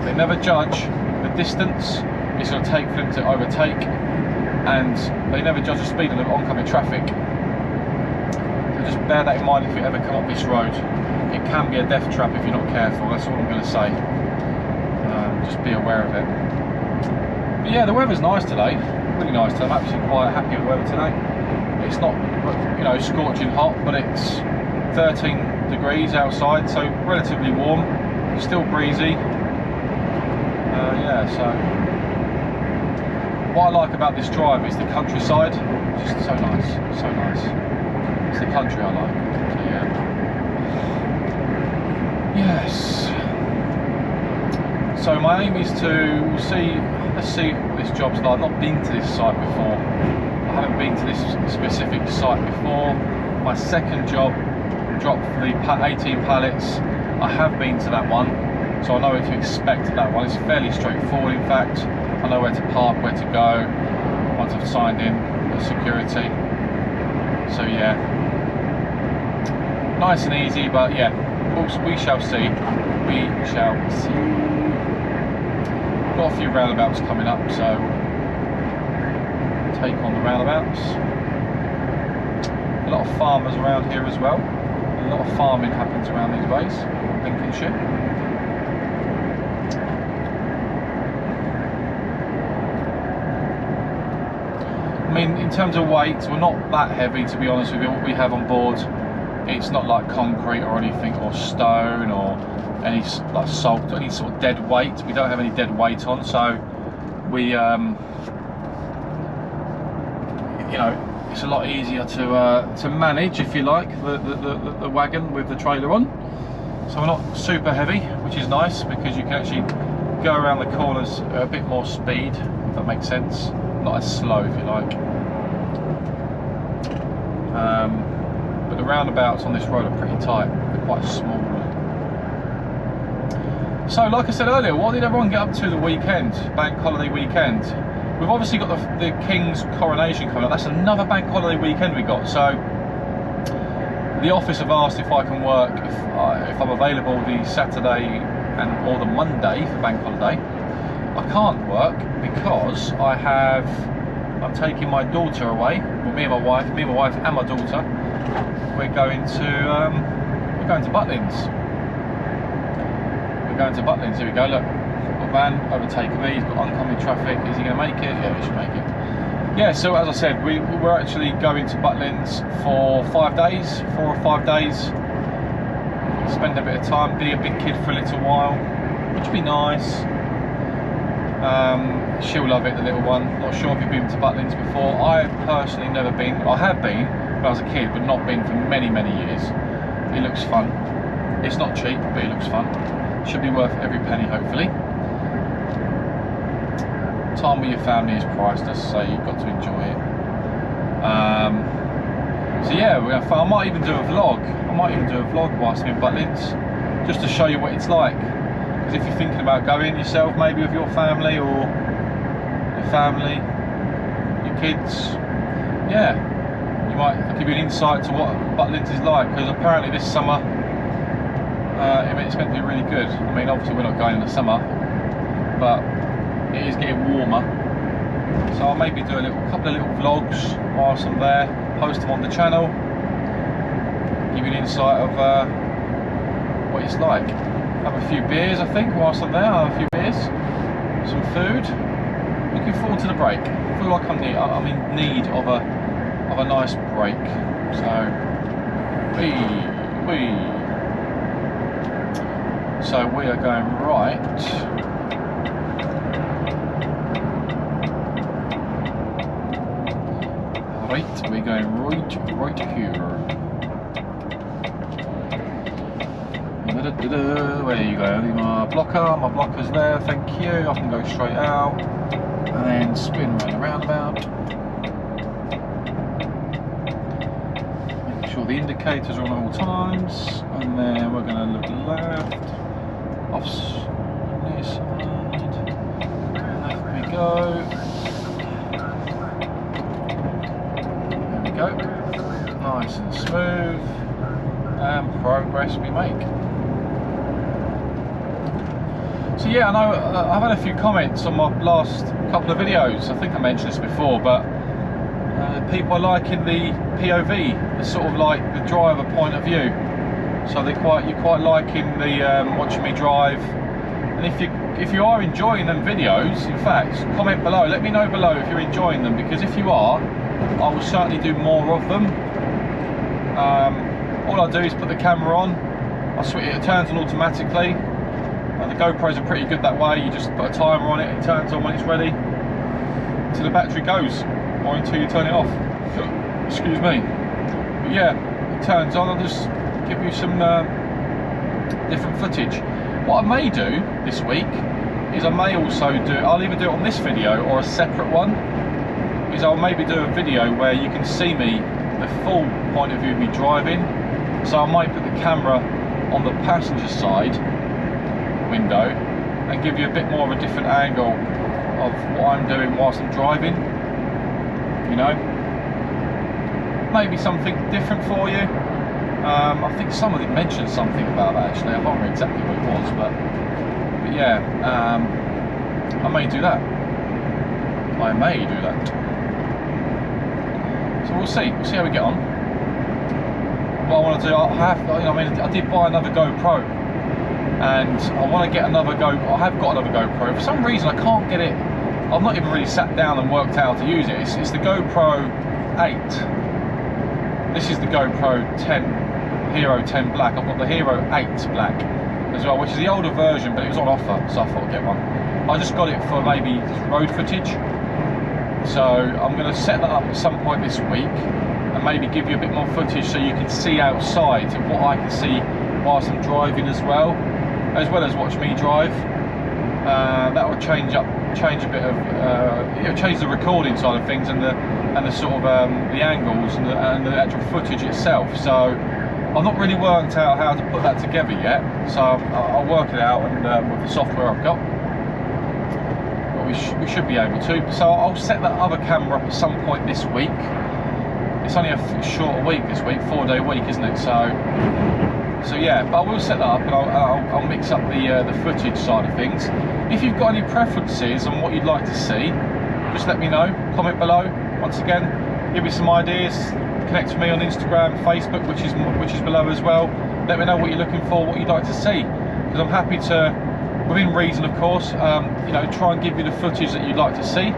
Speaker 1: They never judge the distance it's going to take for them to overtake, and they never judge the speed of the oncoming traffic. So just bear that in mind if you ever come up this road. It can be a death trap if you're not careful, that's all I'm going to say. Just be aware of it. But yeah, the weather's nice today, really nice today. I'm actually quite happy with the weather today. It's not, you know, scorching hot, but it's 13 degrees outside, so relatively warm, still breezy. Yeah, so what I like about this drive is the countryside. Just so nice, so nice. It's the country I like, so yeah. Yes. So my aim is to let's see what this job's like. I've not been to this site before. I haven't been to this specific site before. My second job, drop for the 18 pallets, I have been to that one, so I know what to expect at that one. It's fairly straightforward, in fact. I know where to park, where to go, once I've signed in the security. So yeah, nice and easy, but yeah, we shall see. We shall see. Got a few roundabouts coming up, so take on the roundabouts. A lot of farmers around here as well. A lot of farming happens around these ways, Lincolnshire. I mean, in terms of weight, we're not that heavy, to be honest with you. What we have on board, it's not like concrete or anything, or stone, or any like salt, or any sort of dead weight. We don't have any dead weight on, so we, you know, it's a lot easier to manage, if you like, the wagon with the trailer on. So we're not super heavy, which is nice, because you can actually go around the corners at a bit more speed, if that makes sense. Not as slow, if you like. But the roundabouts on this road are pretty tight. They're quite small. So, like I said earlier, what did everyone get up to the weekend, bank holiday weekend? We've obviously got the King's coronation coming up. That's another bank holiday weekend we got. So the office have asked if I can work, if I'm available the Saturday or the Monday for bank holiday. I can't work because I'm taking my daughter away. Well, me and my wife and my daughter. We're going to Butlins. We're going to Butlins. Here we go. Look. Van overtaking me, he's got oncoming traffic. Is he going to make it? Yeah, he should make it. Yeah, so as I said, we're actually going to Butlins for 4 or 5 days. spend a bit of time, be a big kid for a little while, which would be nice. She'll love it, the little one. Not sure if you've been to Butlins before. I've personally never been. I have been when I was a kid, but not been for many years. It looks fun. It's not cheap, but it looks fun. Should be worth every penny, hopefully. Time with your family is priceless, so you've got to enjoy it. So yeah, we're gonna, I might even do a vlog. Whilst I'm in Butlins, just to show you what it's like. Because if you're thinking about going yourself, maybe with your family or your kids, yeah, you might give you an insight to what Butlins is like. Because apparently this summer, it's meant to be really good. I mean, obviously we're not going in the summer, but it is getting warmer. So I'll maybe do a couple of little vlogs whilst I'm there, post them on the channel, give you an insight of what it's like. Have a few beers, I think, whilst I'm there. Have a few beers, some food. Looking forward to the break. I feel like I'm in need of a nice break. So so we are going right. We're going right here. Where you go? My blocker's there, thank you. I can go straight out and then spin around the roundabout. Make sure the indicators are on at all times, and then we're going to look left, off this side, left we go. There we go, nice and smooth, and progress we make. So yeah, I know I've had a few comments on my last couple of videos. I think I mentioned this before, but people are liking the POV, the sort of like the driver point of view. So you're quite liking the watching me drive. And if you are enjoying them videos, in fact, comment below. Let me know below if you're enjoying them, because if you are, I will certainly do more of them. All I do is put the camera on. It turns on automatically. The GoPros are pretty good that way. You just put a timer on it, it turns on when it's ready, until the battery goes, or until you turn it off. Excuse me. But yeah, it turns on. I'll just give you some different footage. What I may do this week is I'll either do it on this video or a separate one. Is I'll maybe do a video where you can see me, the full point of view of me driving. So I might put the camera on the passenger side window and give you a bit more of a different angle of what I'm doing whilst I'm driving, you know, maybe something different for you. I think somebody mentioned something about that actually. I can't remember exactly what it was, but yeah, I may do that. So we'll see how we get on. What I want to do, I did buy another GoPro, and I want to get another GoPro. I have got another GoPro. For some reason I can't get it. I've not even really sat down and worked out how to use it. It's the GoPro 8. This is the GoPro 10, Hero 10 Black. I've got the Hero 8 Black as well, which is the older version, but it was on offer, so I thought I'd get one. I just got it for maybe road footage. So I'm going to set that up at some point this week and maybe give you a bit more footage so you can see outside what I can see whilst I'm driving as well as watch me drive. That will change a bit of change the recording side of things and the sort of the angles and the actual footage itself. So I've not really worked out how to put that together yet, so I'll work it out and with the software I've got. But we should be able to. So I'll set that other camera up at some point this week. It's only a shorter week this week, 4-day week, isn't it? So yeah, but I will set that up and I'll mix up the footage side of things. If you've got any preferences on what you'd like to see, just let me know. Comment below. Once again, give me some ideas. Connect with me on Instagram, Facebook, which is below as well. Let me know what you're looking for, what you'd like to see, because I'm happy to, within reason, of course, try and give you the footage that you'd like to see,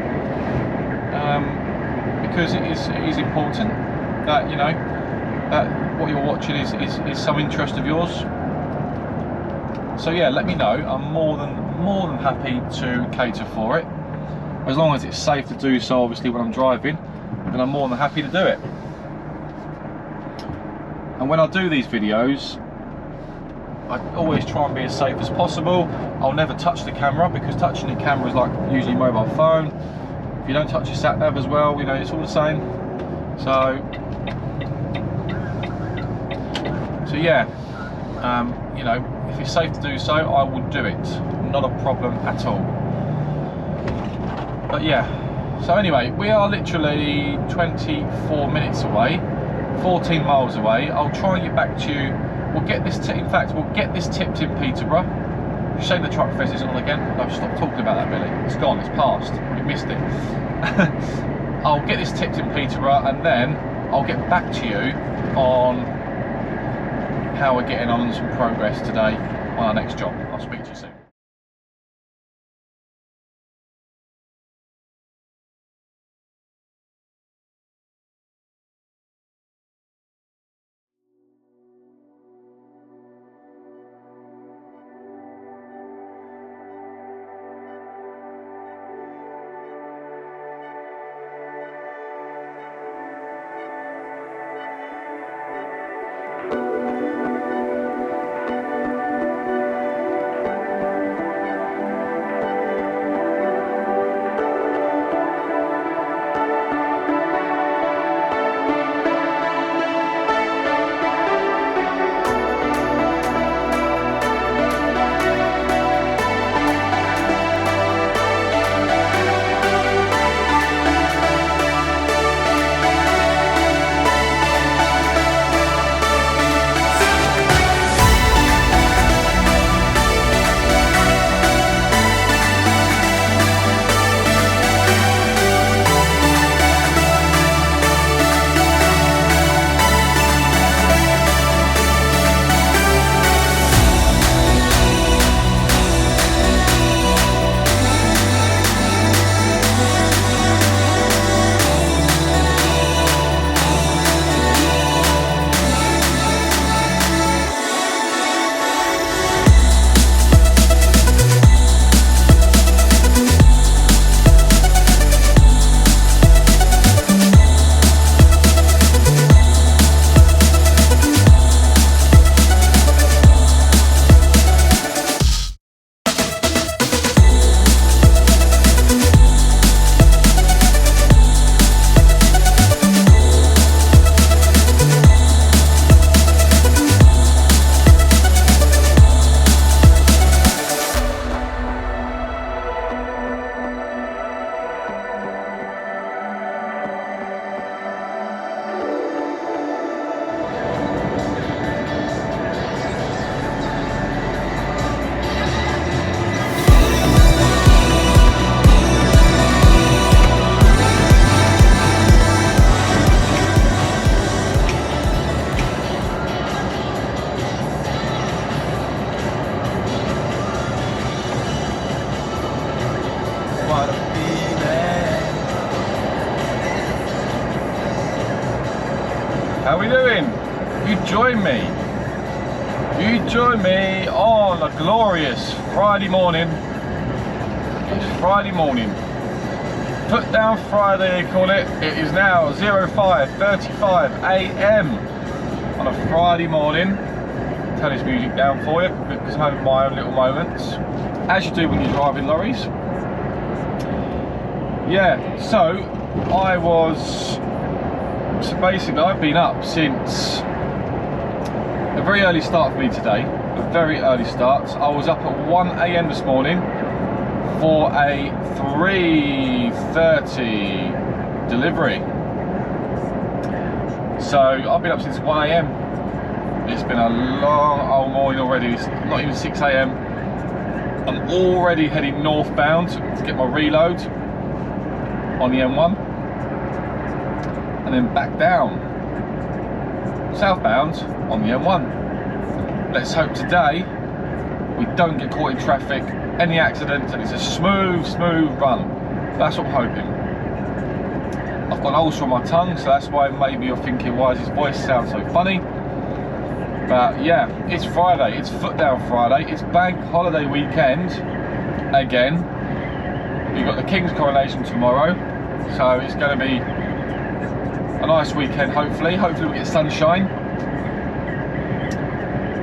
Speaker 1: because it is important that that what you're watching is some interest of yours. So yeah, let me know. I'm more than happy to cater for it, as long as it's safe to do so. Obviously, when I'm driving, then I'm more than happy to do it. And when I do these videos, I always try and be as safe as possible. I'll never touch the camera, because touching the camera is like using a mobile phone. If you don't touch your sat nav as well, you know, it's all the same. So yeah, you know, if it's safe to do so, I will do it. Not a problem at all. But yeah, so anyway, we are literally 24 minutes away, 14 miles away. I'll try and get back to you. We'll get this in fact, we'll get this tipped in Peterborough. Shame the truck fest isn't on again. No, stop talking about that, Billy. It's gone, it's past. We missed it. I'll get this tipped in Peterborough, and then I'll get back to you on how we're getting on and some progress today on our next job. I'll speak to you soon. How we doing? You join me. You join me on a glorious Friday morning. It's Friday morning. Put down Friday, they call it. It is now 05:35 AM on a Friday morning. Turn this music down for you because I'm having my own little moments, as you do when you're driving lorries. Yeah, so basically I've been up since a very early start for me today. A very early start. I was up at 1 AM this morning for a 3:30 delivery. So I've been up since 1 AM. It's been a long old morning already. It's not even 6 AM. I'm already heading northbound to get my reload on the M1, and then back down southbound on the M1. Let's hope today we don't get caught in traffic, any accidents, and it's a smooth run. That's what I'm hoping. I've got an ulcer on my tongue, so that's why maybe you're thinking, why does his voice sound so funny? But yeah, it's Friday, it's Foot Down Friday, it's bank holiday weekend again. We've got the King's coronation tomorrow, so it's going to be a nice weekend hopefully. Hopefully we get sunshine.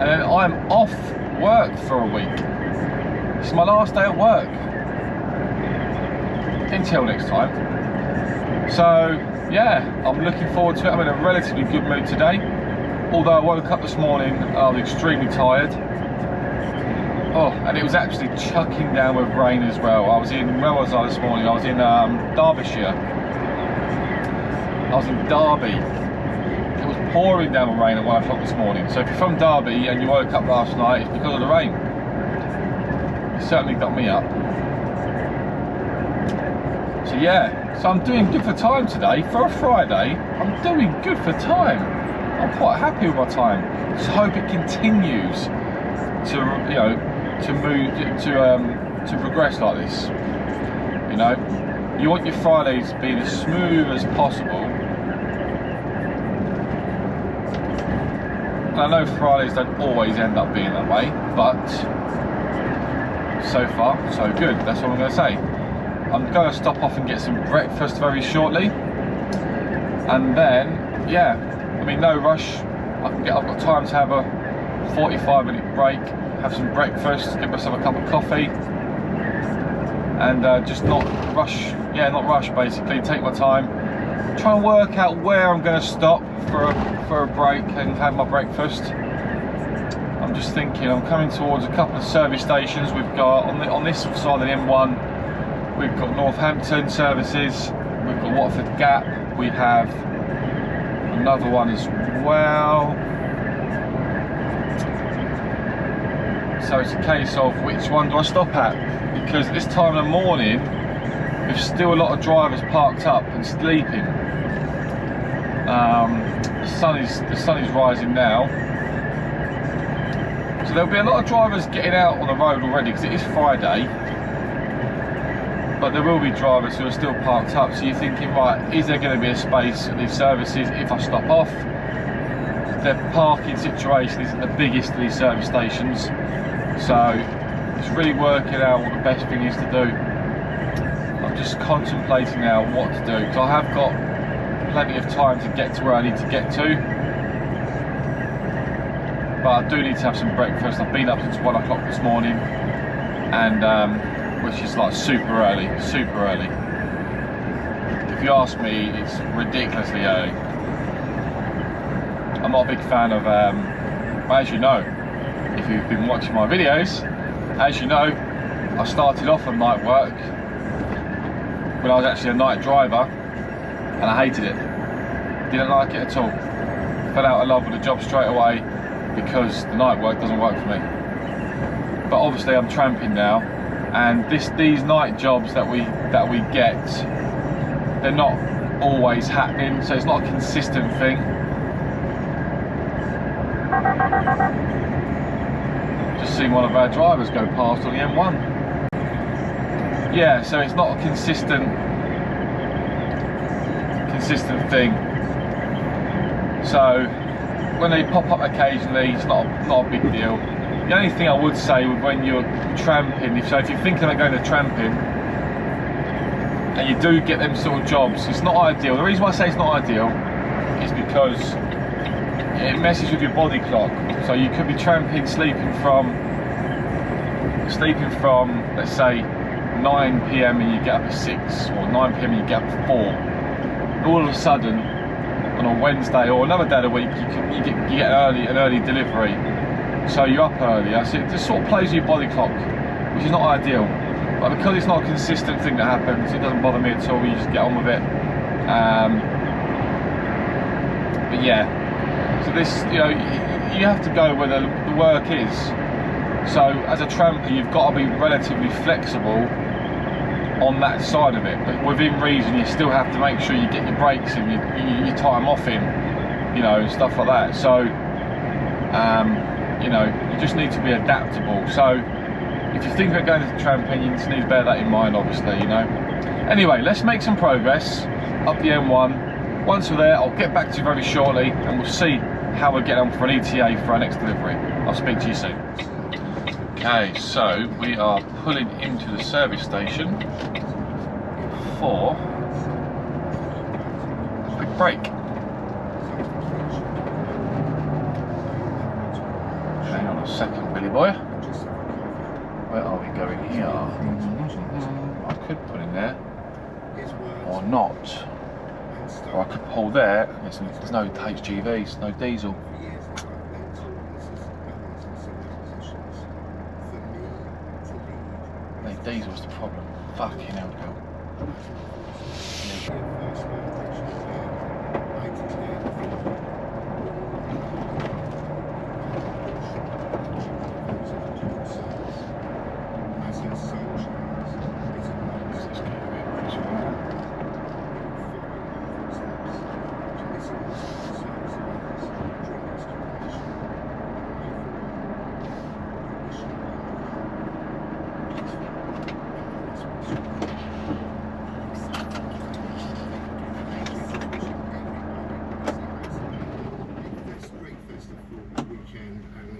Speaker 1: And then I'm off work for a week. It's my last day at work. Until next time. So yeah, I'm looking forward to it. I'm in a relatively good mood today. Although I woke up this morning, I was extremely tired. Oh, and it was actually chucking down with rain as well. I was in, where was I this morning? I was in Derbyshire. I was in Derby. It was pouring down with rain at 1 o'clock this morning. So if you're from Derby and you woke up last night, it's because of the rain. It certainly got me up. So yeah, so I'm doing good for time today. For a Friday, I'm doing good for time. I'm quite happy with my time. Just hope it continues to, you know, to move, to progress like this. You know, you want your Fridays being as smooth as possible. And I know Fridays don't always end up being that way, but so far, so good. That's all I'm going to say. I'm going to stop off and get some breakfast very shortly, and then, yeah, I mean, no rush. I've got time to have a 45-minute break, have some breakfast, give myself a cup of coffee, and just not rush. Yeah, not rush basically. Take my time, try and work out where I'm going to stop for a break and have my breakfast. I'm just thinking. I'm coming towards a couple of service stations. We've got on this side of the M1. We've got Northampton services. We've got Watford Gap. We have another one as well. So it's a case of which one do I stop at? Because at this time of the morning, there's still a lot of drivers parked up and sleeping. The sun is rising now, so there'll be a lot of drivers getting out on the road already because it is Friday. But there will be drivers who are still parked up. So you're thinking, right, is there going to be a space at these services if I stop off? The parking situation isn't the biggest of these service stations, so it's really working out what the best thing is to do. I'm just contemplating now what to do, because I have got plenty of time to get to where I need to get to, but I do need to have some breakfast. I've been up since 1 o'clock this morning, and which is like super early. If you ask me, it's ridiculously early. I'm not a big fan of, as you know, if you've been watching my videos, as you know, I started off on night work when I was actually a night driver, and I hated it. Didn't like it at all. Fell out of love with the job straight away because the night work doesn't work for me. But obviously I'm tramping now, and these night jobs that we get, they're not always happening, so it's not a consistent thing. Just seen one of our drivers go past on the M1. Yeah, so it's not a consistent thing. So when they pop up occasionally, it's not a big deal. The only thing I would say when you're tramping, if you're thinking about going to tramping and you do get them sort of jobs, it's not ideal. The reason why I say it's not ideal is because it messes with your body clock. So you could be tramping, sleeping from let's say 9 PM and you get up at 6, or 9 PM and you get up at 4. And all of a sudden, on a Wednesday or another day of the week, you get an early delivery. So you're up earlier, so it just sort of plays with your body clock, which is not ideal. But because it's not a consistent thing that happens, it doesn't bother me at all. You just get on with it. But yeah, so this, you know, you have to go where the work is. So as a tramper, you've got to be relatively flexible on that side of it, but within reason, you still have to make sure you get your breaks in, your time off in, you know, and stuff like that. So you know, you just need to be adaptable. So if you think about going to tramping, you just need to bear that in mind, obviously, you know. Anyway, let's make some progress up the M1. Once we're there, I'll get back to you very shortly and we'll see how we're getting on for an ETA for our next delivery. I'll speak to you soon. Okay, so we are pulling into the service station for a quick break. Hang on a second, Billy boy. Where are we going here? I could put in there, or not. Or I could pull there. There's no HGVs, no diesel. No diesel's the problem. Fucking hell, girl.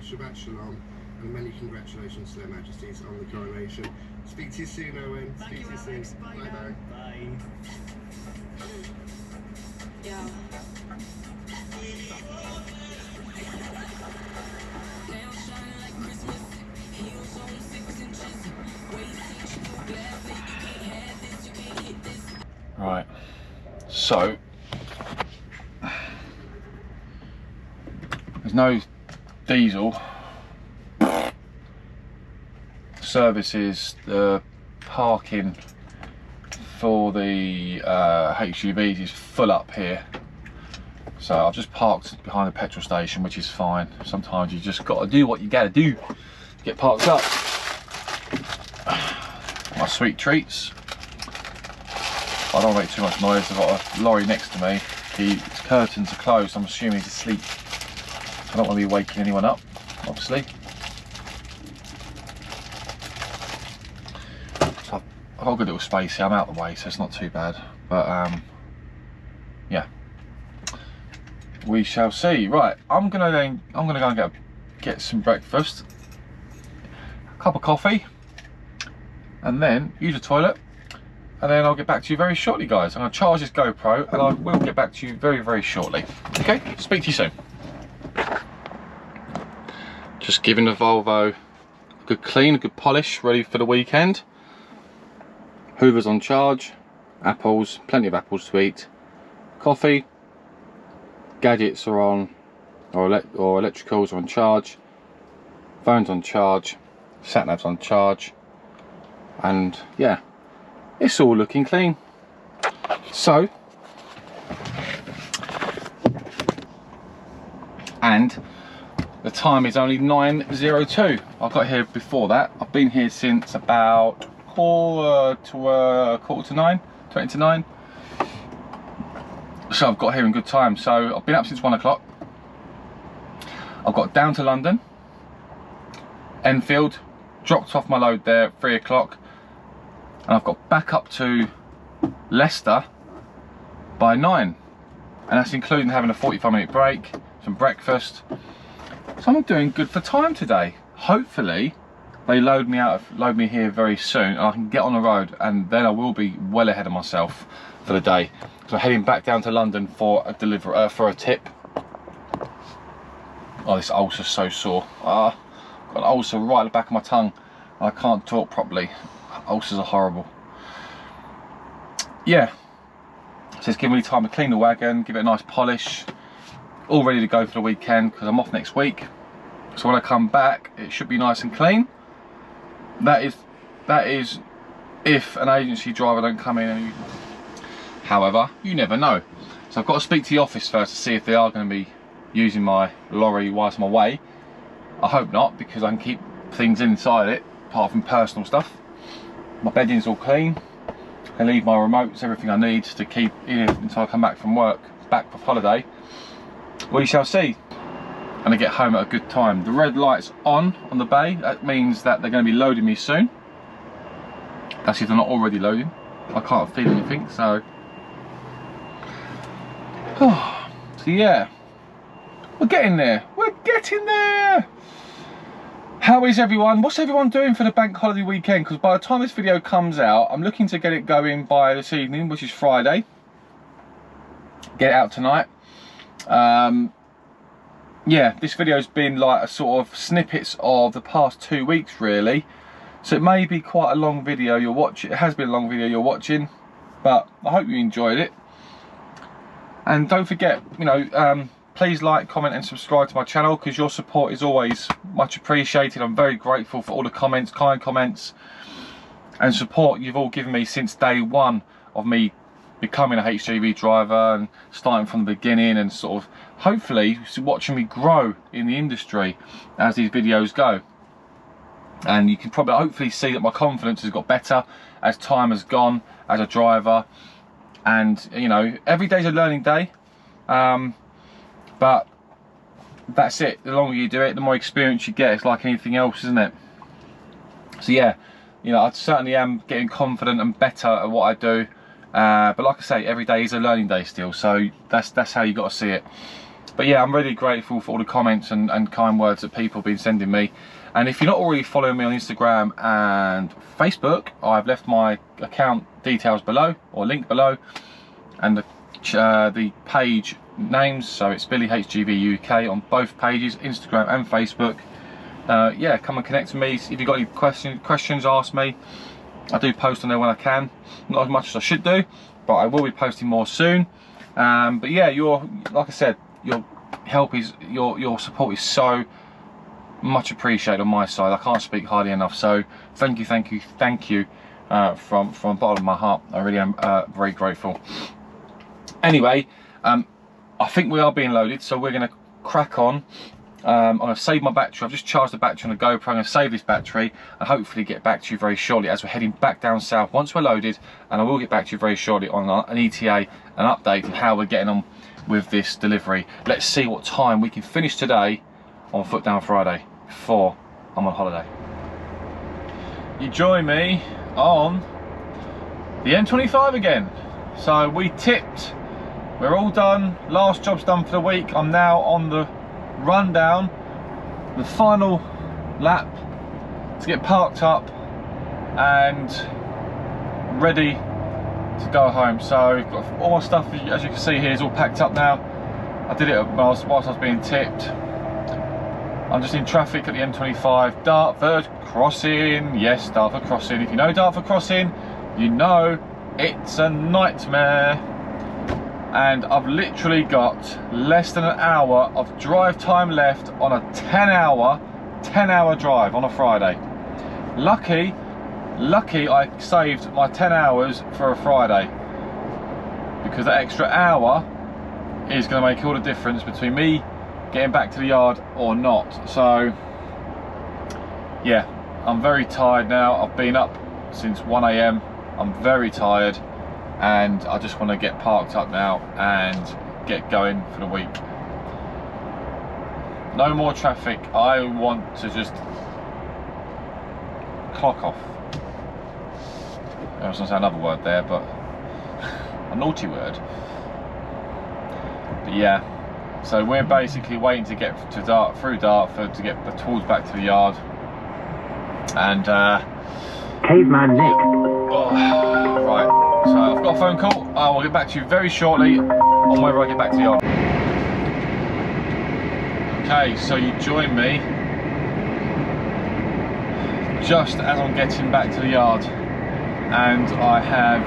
Speaker 3: Shabbat Shalom, and many congratulations to their Majesties on the coronation. Speak to you soon, Owen.
Speaker 2: Thank
Speaker 3: Speak
Speaker 2: you,
Speaker 3: to you soon.
Speaker 2: Alex. Bye
Speaker 3: Bye
Speaker 2: now.
Speaker 3: bye.
Speaker 2: Bye. Yeah.
Speaker 1: Right, so there's no diesel. Services, the parking for the HGVs is full up here. So I've just parked behind the petrol station, which is fine. Sometimes you just got to do what you got to do to get parked up. My sweet treats. I don't make too much noise. I've got a lorry next to me. His curtains are closed. I'm assuming he's asleep. I don't want to be waking anyone up, obviously. So I've got a good little space here. I'm out of the way, so it's not too bad. But yeah, we shall see. Right, I'm gonna go and get some breakfast, a cup of coffee, and then use the toilet. And then I'll get back to you very shortly, guys. I'm going to charge this GoPro and I will get back to you very, very shortly. Okay, speak to you soon. Just giving the Volvo a good clean, a good polish, ready for the weekend. Hoover's on charge, apples, plenty of apples to eat. Coffee, gadgets are on, or electricals are on charge. Phone's on charge, sat-nav's on charge. And yeah, it's all looking clean. So, and the time is only 9:02. I got here before that. I've been here since about quarter to 9, 20 to 9. So I've got here in good time. So I've been up since 1 o'clock. I've got down to London, Enfield, dropped off my load there at 3 o'clock. And I've got back up to Leicester by 9, and that's including having a 45-minute break, some breakfast. So I'm doing good for time today. Hopefully they load me here very soon and I can get on the road, and then I will be well ahead of myself for the day. So I'm heading back down to London for a delivery, for a tip. Oh, this ulcer's so sore. Got an ulcer right at the back of my tongue. I can't talk properly. Ulcers are horrible. Yeah, so it's giving me time to clean the wagon, give it a nice polish, all ready to go for the weekend because I'm off next week. So when I come back, it should be nice and clean. That is if an agency driver don't come in. However, you never know. So I've got to speak to the office first to see if they are going to be using my lorry whilst I'm away. I hope not, because I can keep things inside it apart from personal stuff. My bedding's all clean. I can leave my remotes, everything I need to keep in until I come back from work, back for holiday. We shall see. And I get home at a good time. The red light's on the bay. That means that they're going to be loading me soon. That's if they're not already loading. I can't feel anything, so So yeah, we're getting there. We're getting there. How is everyone? What's everyone doing for the bank holiday weekend? Because by the time this video comes out, I'm looking to get it going by this evening, which is Friday. Get it out tonight. Yeah, this video's been like a sort of snippets of the past 2 weeks really. So it may be quite a long video you're watching. It has been a long video you're watching, but I hope you enjoyed it. And don't forget, you know, please like, comment and subscribe to my channel, because your support is always much appreciated. I'm very grateful for all the comments, kind comments and support you've all given me since day one of me becoming a HGV driver and starting from the beginning, and sort of hopefully watching me grow in the industry as these videos go. And you can probably hopefully see that my confidence has got better as time has gone as a driver. And you know, every day's a learning day, but that's it. The longer you do it, the more experience you get. It's like anything else, isn't it? So yeah, you know, I certainly am getting confident and better at what I do, but like I say, every day is a learning day still, so that's how you got to see it. But yeah, I'm really grateful for all the comments and kind words that people have been sending me. And if you're not already following me on Instagram and Facebook, I've left my account details below, or link below, and the page names, so it's Billy HGV UK on both pages, Instagram and Facebook. Yeah, come and connect with me. If you've got any questions, ask me. I do post on there when I can, not as much as I should do, but I will be posting more soon. But yeah, like I said, your help is, your support is so much appreciated on my side. I can't speak highly enough, so thank you from the bottom of my heart. I really am very grateful. Anyway, I think we are being loaded, so we're going to crack on. I'm going to save my battery. I've just charged the battery on the GoPro. I'm going to save this battery and hopefully get back to you very shortly as we're heading back down south once we're loaded, and I will get back to you very shortly on an ETA, an update on how we're getting on with this delivery. Let's see what time we can finish today on Foot Down Friday before I'm on holiday. You join me on the M25 again. So we tipped, we're all done, last job's done for the week. I'm now on the rundown, the final lap to get parked up and ready to go home. So got all my stuff, as you can see here, is all packed up now. I did it whilst I was being tipped. I'm just in traffic at the M25, Dartford Crossing. Yes, Dartford Crossing. If you know Dartford Crossing, you know it's a nightmare. And I've literally got less than an hour of drive time left on a 10-hour drive on a Friday. Lucky I saved my 10 hours for a Friday, because that extra hour is going to make all the difference between me getting back to the yard or not. So yeah, I'm very tired now. I've been up since 1 AM. I'm very tired, and I just want to get parked up now and get going for the week. No more traffic. I want to just clock off. I was going to say another word there, but a naughty word. But yeah, so we're basically waiting to get to through Dartford to get the tools back to the yard. And
Speaker 4: Caveman Nick.
Speaker 1: Oh, right, so I've got a phone call. I will get back to you very shortly on whether I get back to the yard. Okay, so you join me just as I'm getting back to the yard, and I have,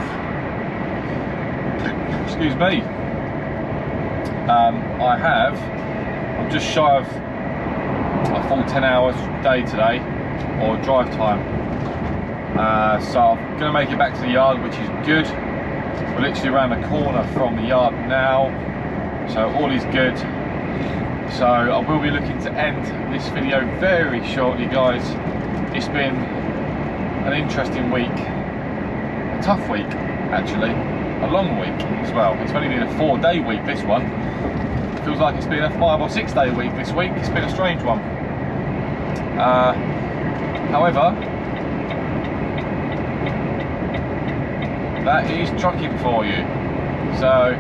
Speaker 1: excuse me, I'm just shy of a full 10 hours day today, or drive time. So I'm going to make it back to the yard, which is good. We're literally around the corner from the yard now, so all is good. So I will be looking to end this video very shortly, guys. It's been an interesting week, a tough week actually, a long week as well. It's only been a 4-day week, this one. It feels like it's been a 5 or 6 day week this week. It's been a strange one. However, that is trucking for you. So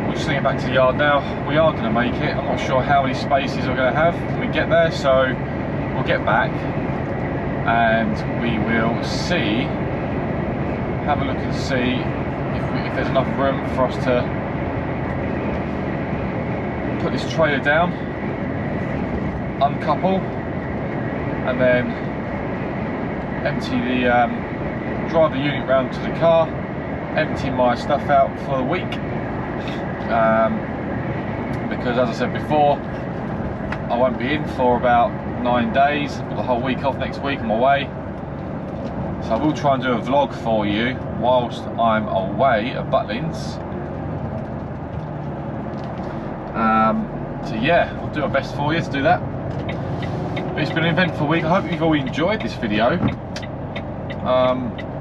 Speaker 1: we just sending it back to the yard now. We are going to make it. I'm not sure how many spaces we're going to have when we get there, so we'll get back and we will see, have a look and see if there's enough room for us to put this trailer down, uncouple, and then empty the drive the unit round to the car, empty my stuff out for the week, because as I said before, I won't be in for about 9 days, got the whole week off next week on my way, so I will try and do a vlog for you whilst I'm away at Butlins. So yeah, I'll do my best for you to do that. But it's been an eventful week. I hope you've all enjoyed this video.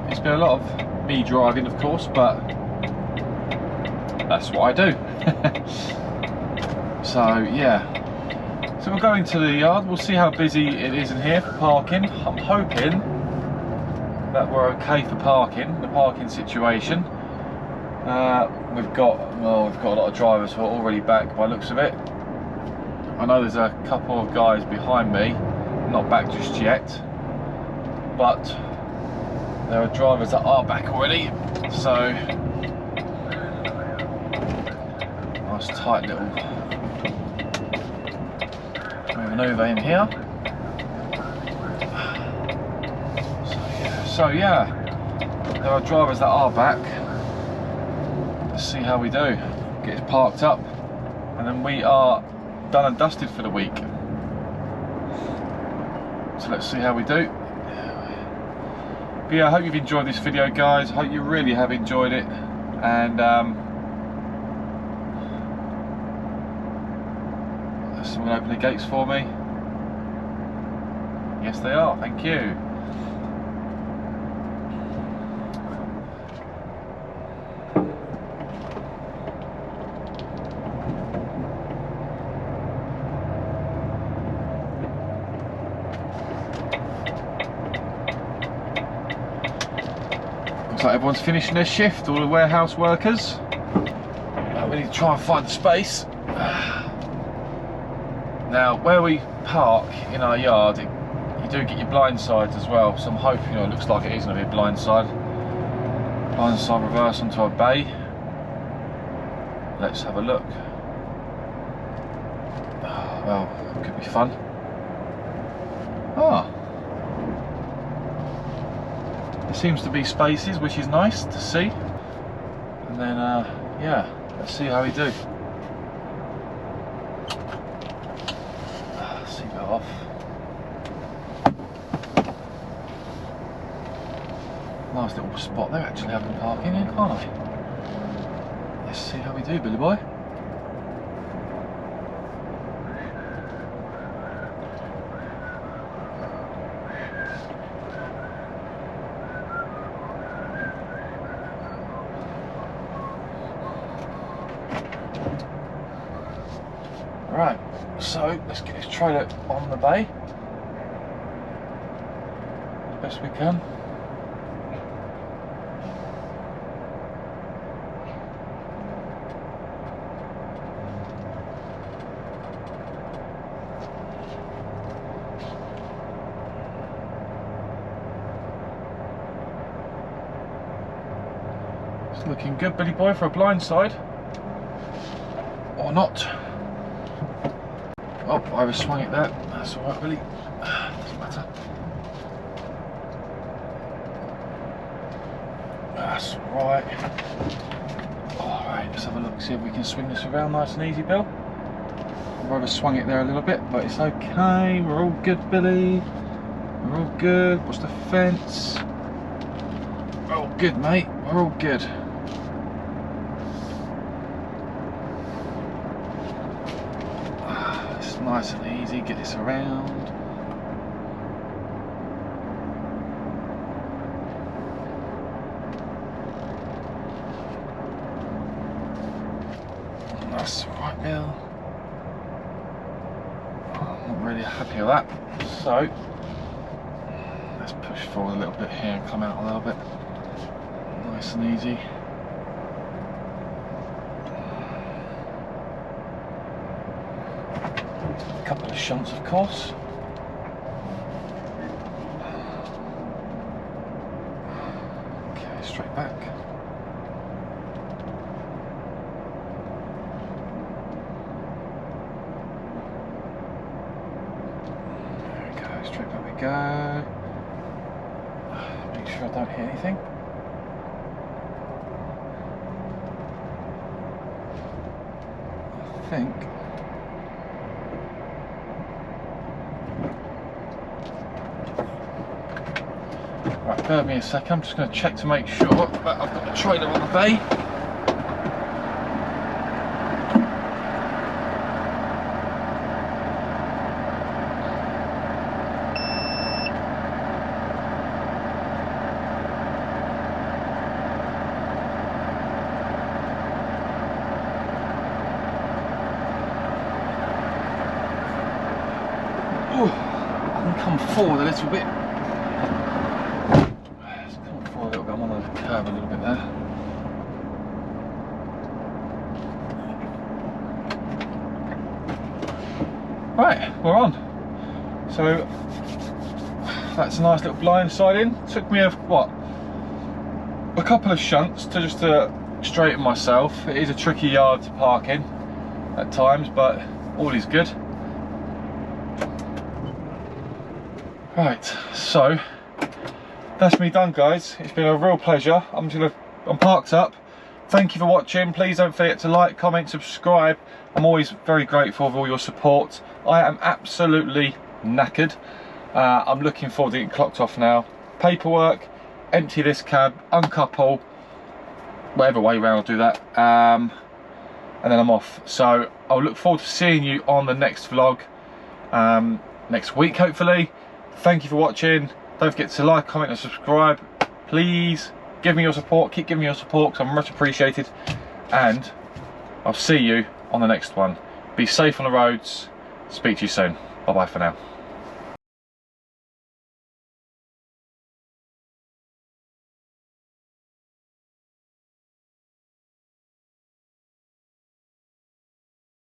Speaker 1: It's been a lot of me driving, of course, but that's what I do. So yeah, so we'll go into the yard. We'll see how busy it is in here for parking. I'm hoping that we're okay for parking, the parking situation. We've got a lot of drivers who are already back by the looks of it. I know there's a couple of guys behind me, not back just yet, but there are drivers that are back already, so nice tight little manoeuvre in here. So yeah, there are drivers that are back. Let's see how we do. Get it parked up, and then we are done and dusted for the week. So let's see how we do. But yeah, I hope you've enjoyed this video, guys. I hope you really have enjoyed it, and is someone open the gates for me? Yes they are, thank you. Looks like everyone's finishing their shift, all the warehouse workers. We need to try and find the space. Now, where we park in our yard, you do get your blind sides as well, so I'm hoping, it looks like it is going to be a blind side. Blind side reverse onto a bay. Let's have a look. Oh, well, could be fun. Ah. There seems to be spaces, which is nice to see. And then, yeah, let's see how we do. Seatbelt off. Nice little spot there, actually, having parking in, can't I? Let's see how we do, Billy boy. Right, so let's get this trailer on the bay as best we can. It's looking good, Billy boy, for a blind side. Or not. Oh, I overswung it there. That's alright, Billy. Doesn't matter. That's alright. Alright, let's have a look, see if we can swing this around nice and easy, Bill. I've overswung it there a little bit, but it's okay. We're all good, Billy. We're all good. What's the fence? We're all good, mate. We're all good. Nice and easy, get this around. That's right, Bill. I'm not really happy with that. So let's push forward a little bit here and come out a little bit. Nice and easy. A couple of shunts, of course. Okay, straight back. There we go, straight back we go. Make sure I don't hit anything. I think. Right, bear with me a second, I'm just going to check to make sure that I've got the trailer on the bay. Ooh, I can come forward a little bit. Let's come forward a little bit. I'm on the curve a little bit there. Right, we're on. So that's a nice little blind side in. Took me a couple of shunts to just straighten myself. It is a tricky yard to park in at times, but all is good. Right, so that's me done, guys. It's been a real pleasure. I'm parked up. Thank you for watching. Please don't forget to like, comment, subscribe. I'm always very grateful for all your support. I am absolutely knackered. I'm looking forward to getting clocked off now. Paperwork, empty this cab, uncouple, whatever way round I'll do that, and then I'm off. So I'll look forward to seeing you on the next vlog next week, hopefully. Thank you for watching. Don't forget to like, comment and subscribe. Please give me your support. Keep giving me your support because I'm much appreciated. And I'll see you on the next one. Be safe on the roads. Speak to you soon. Bye bye for now.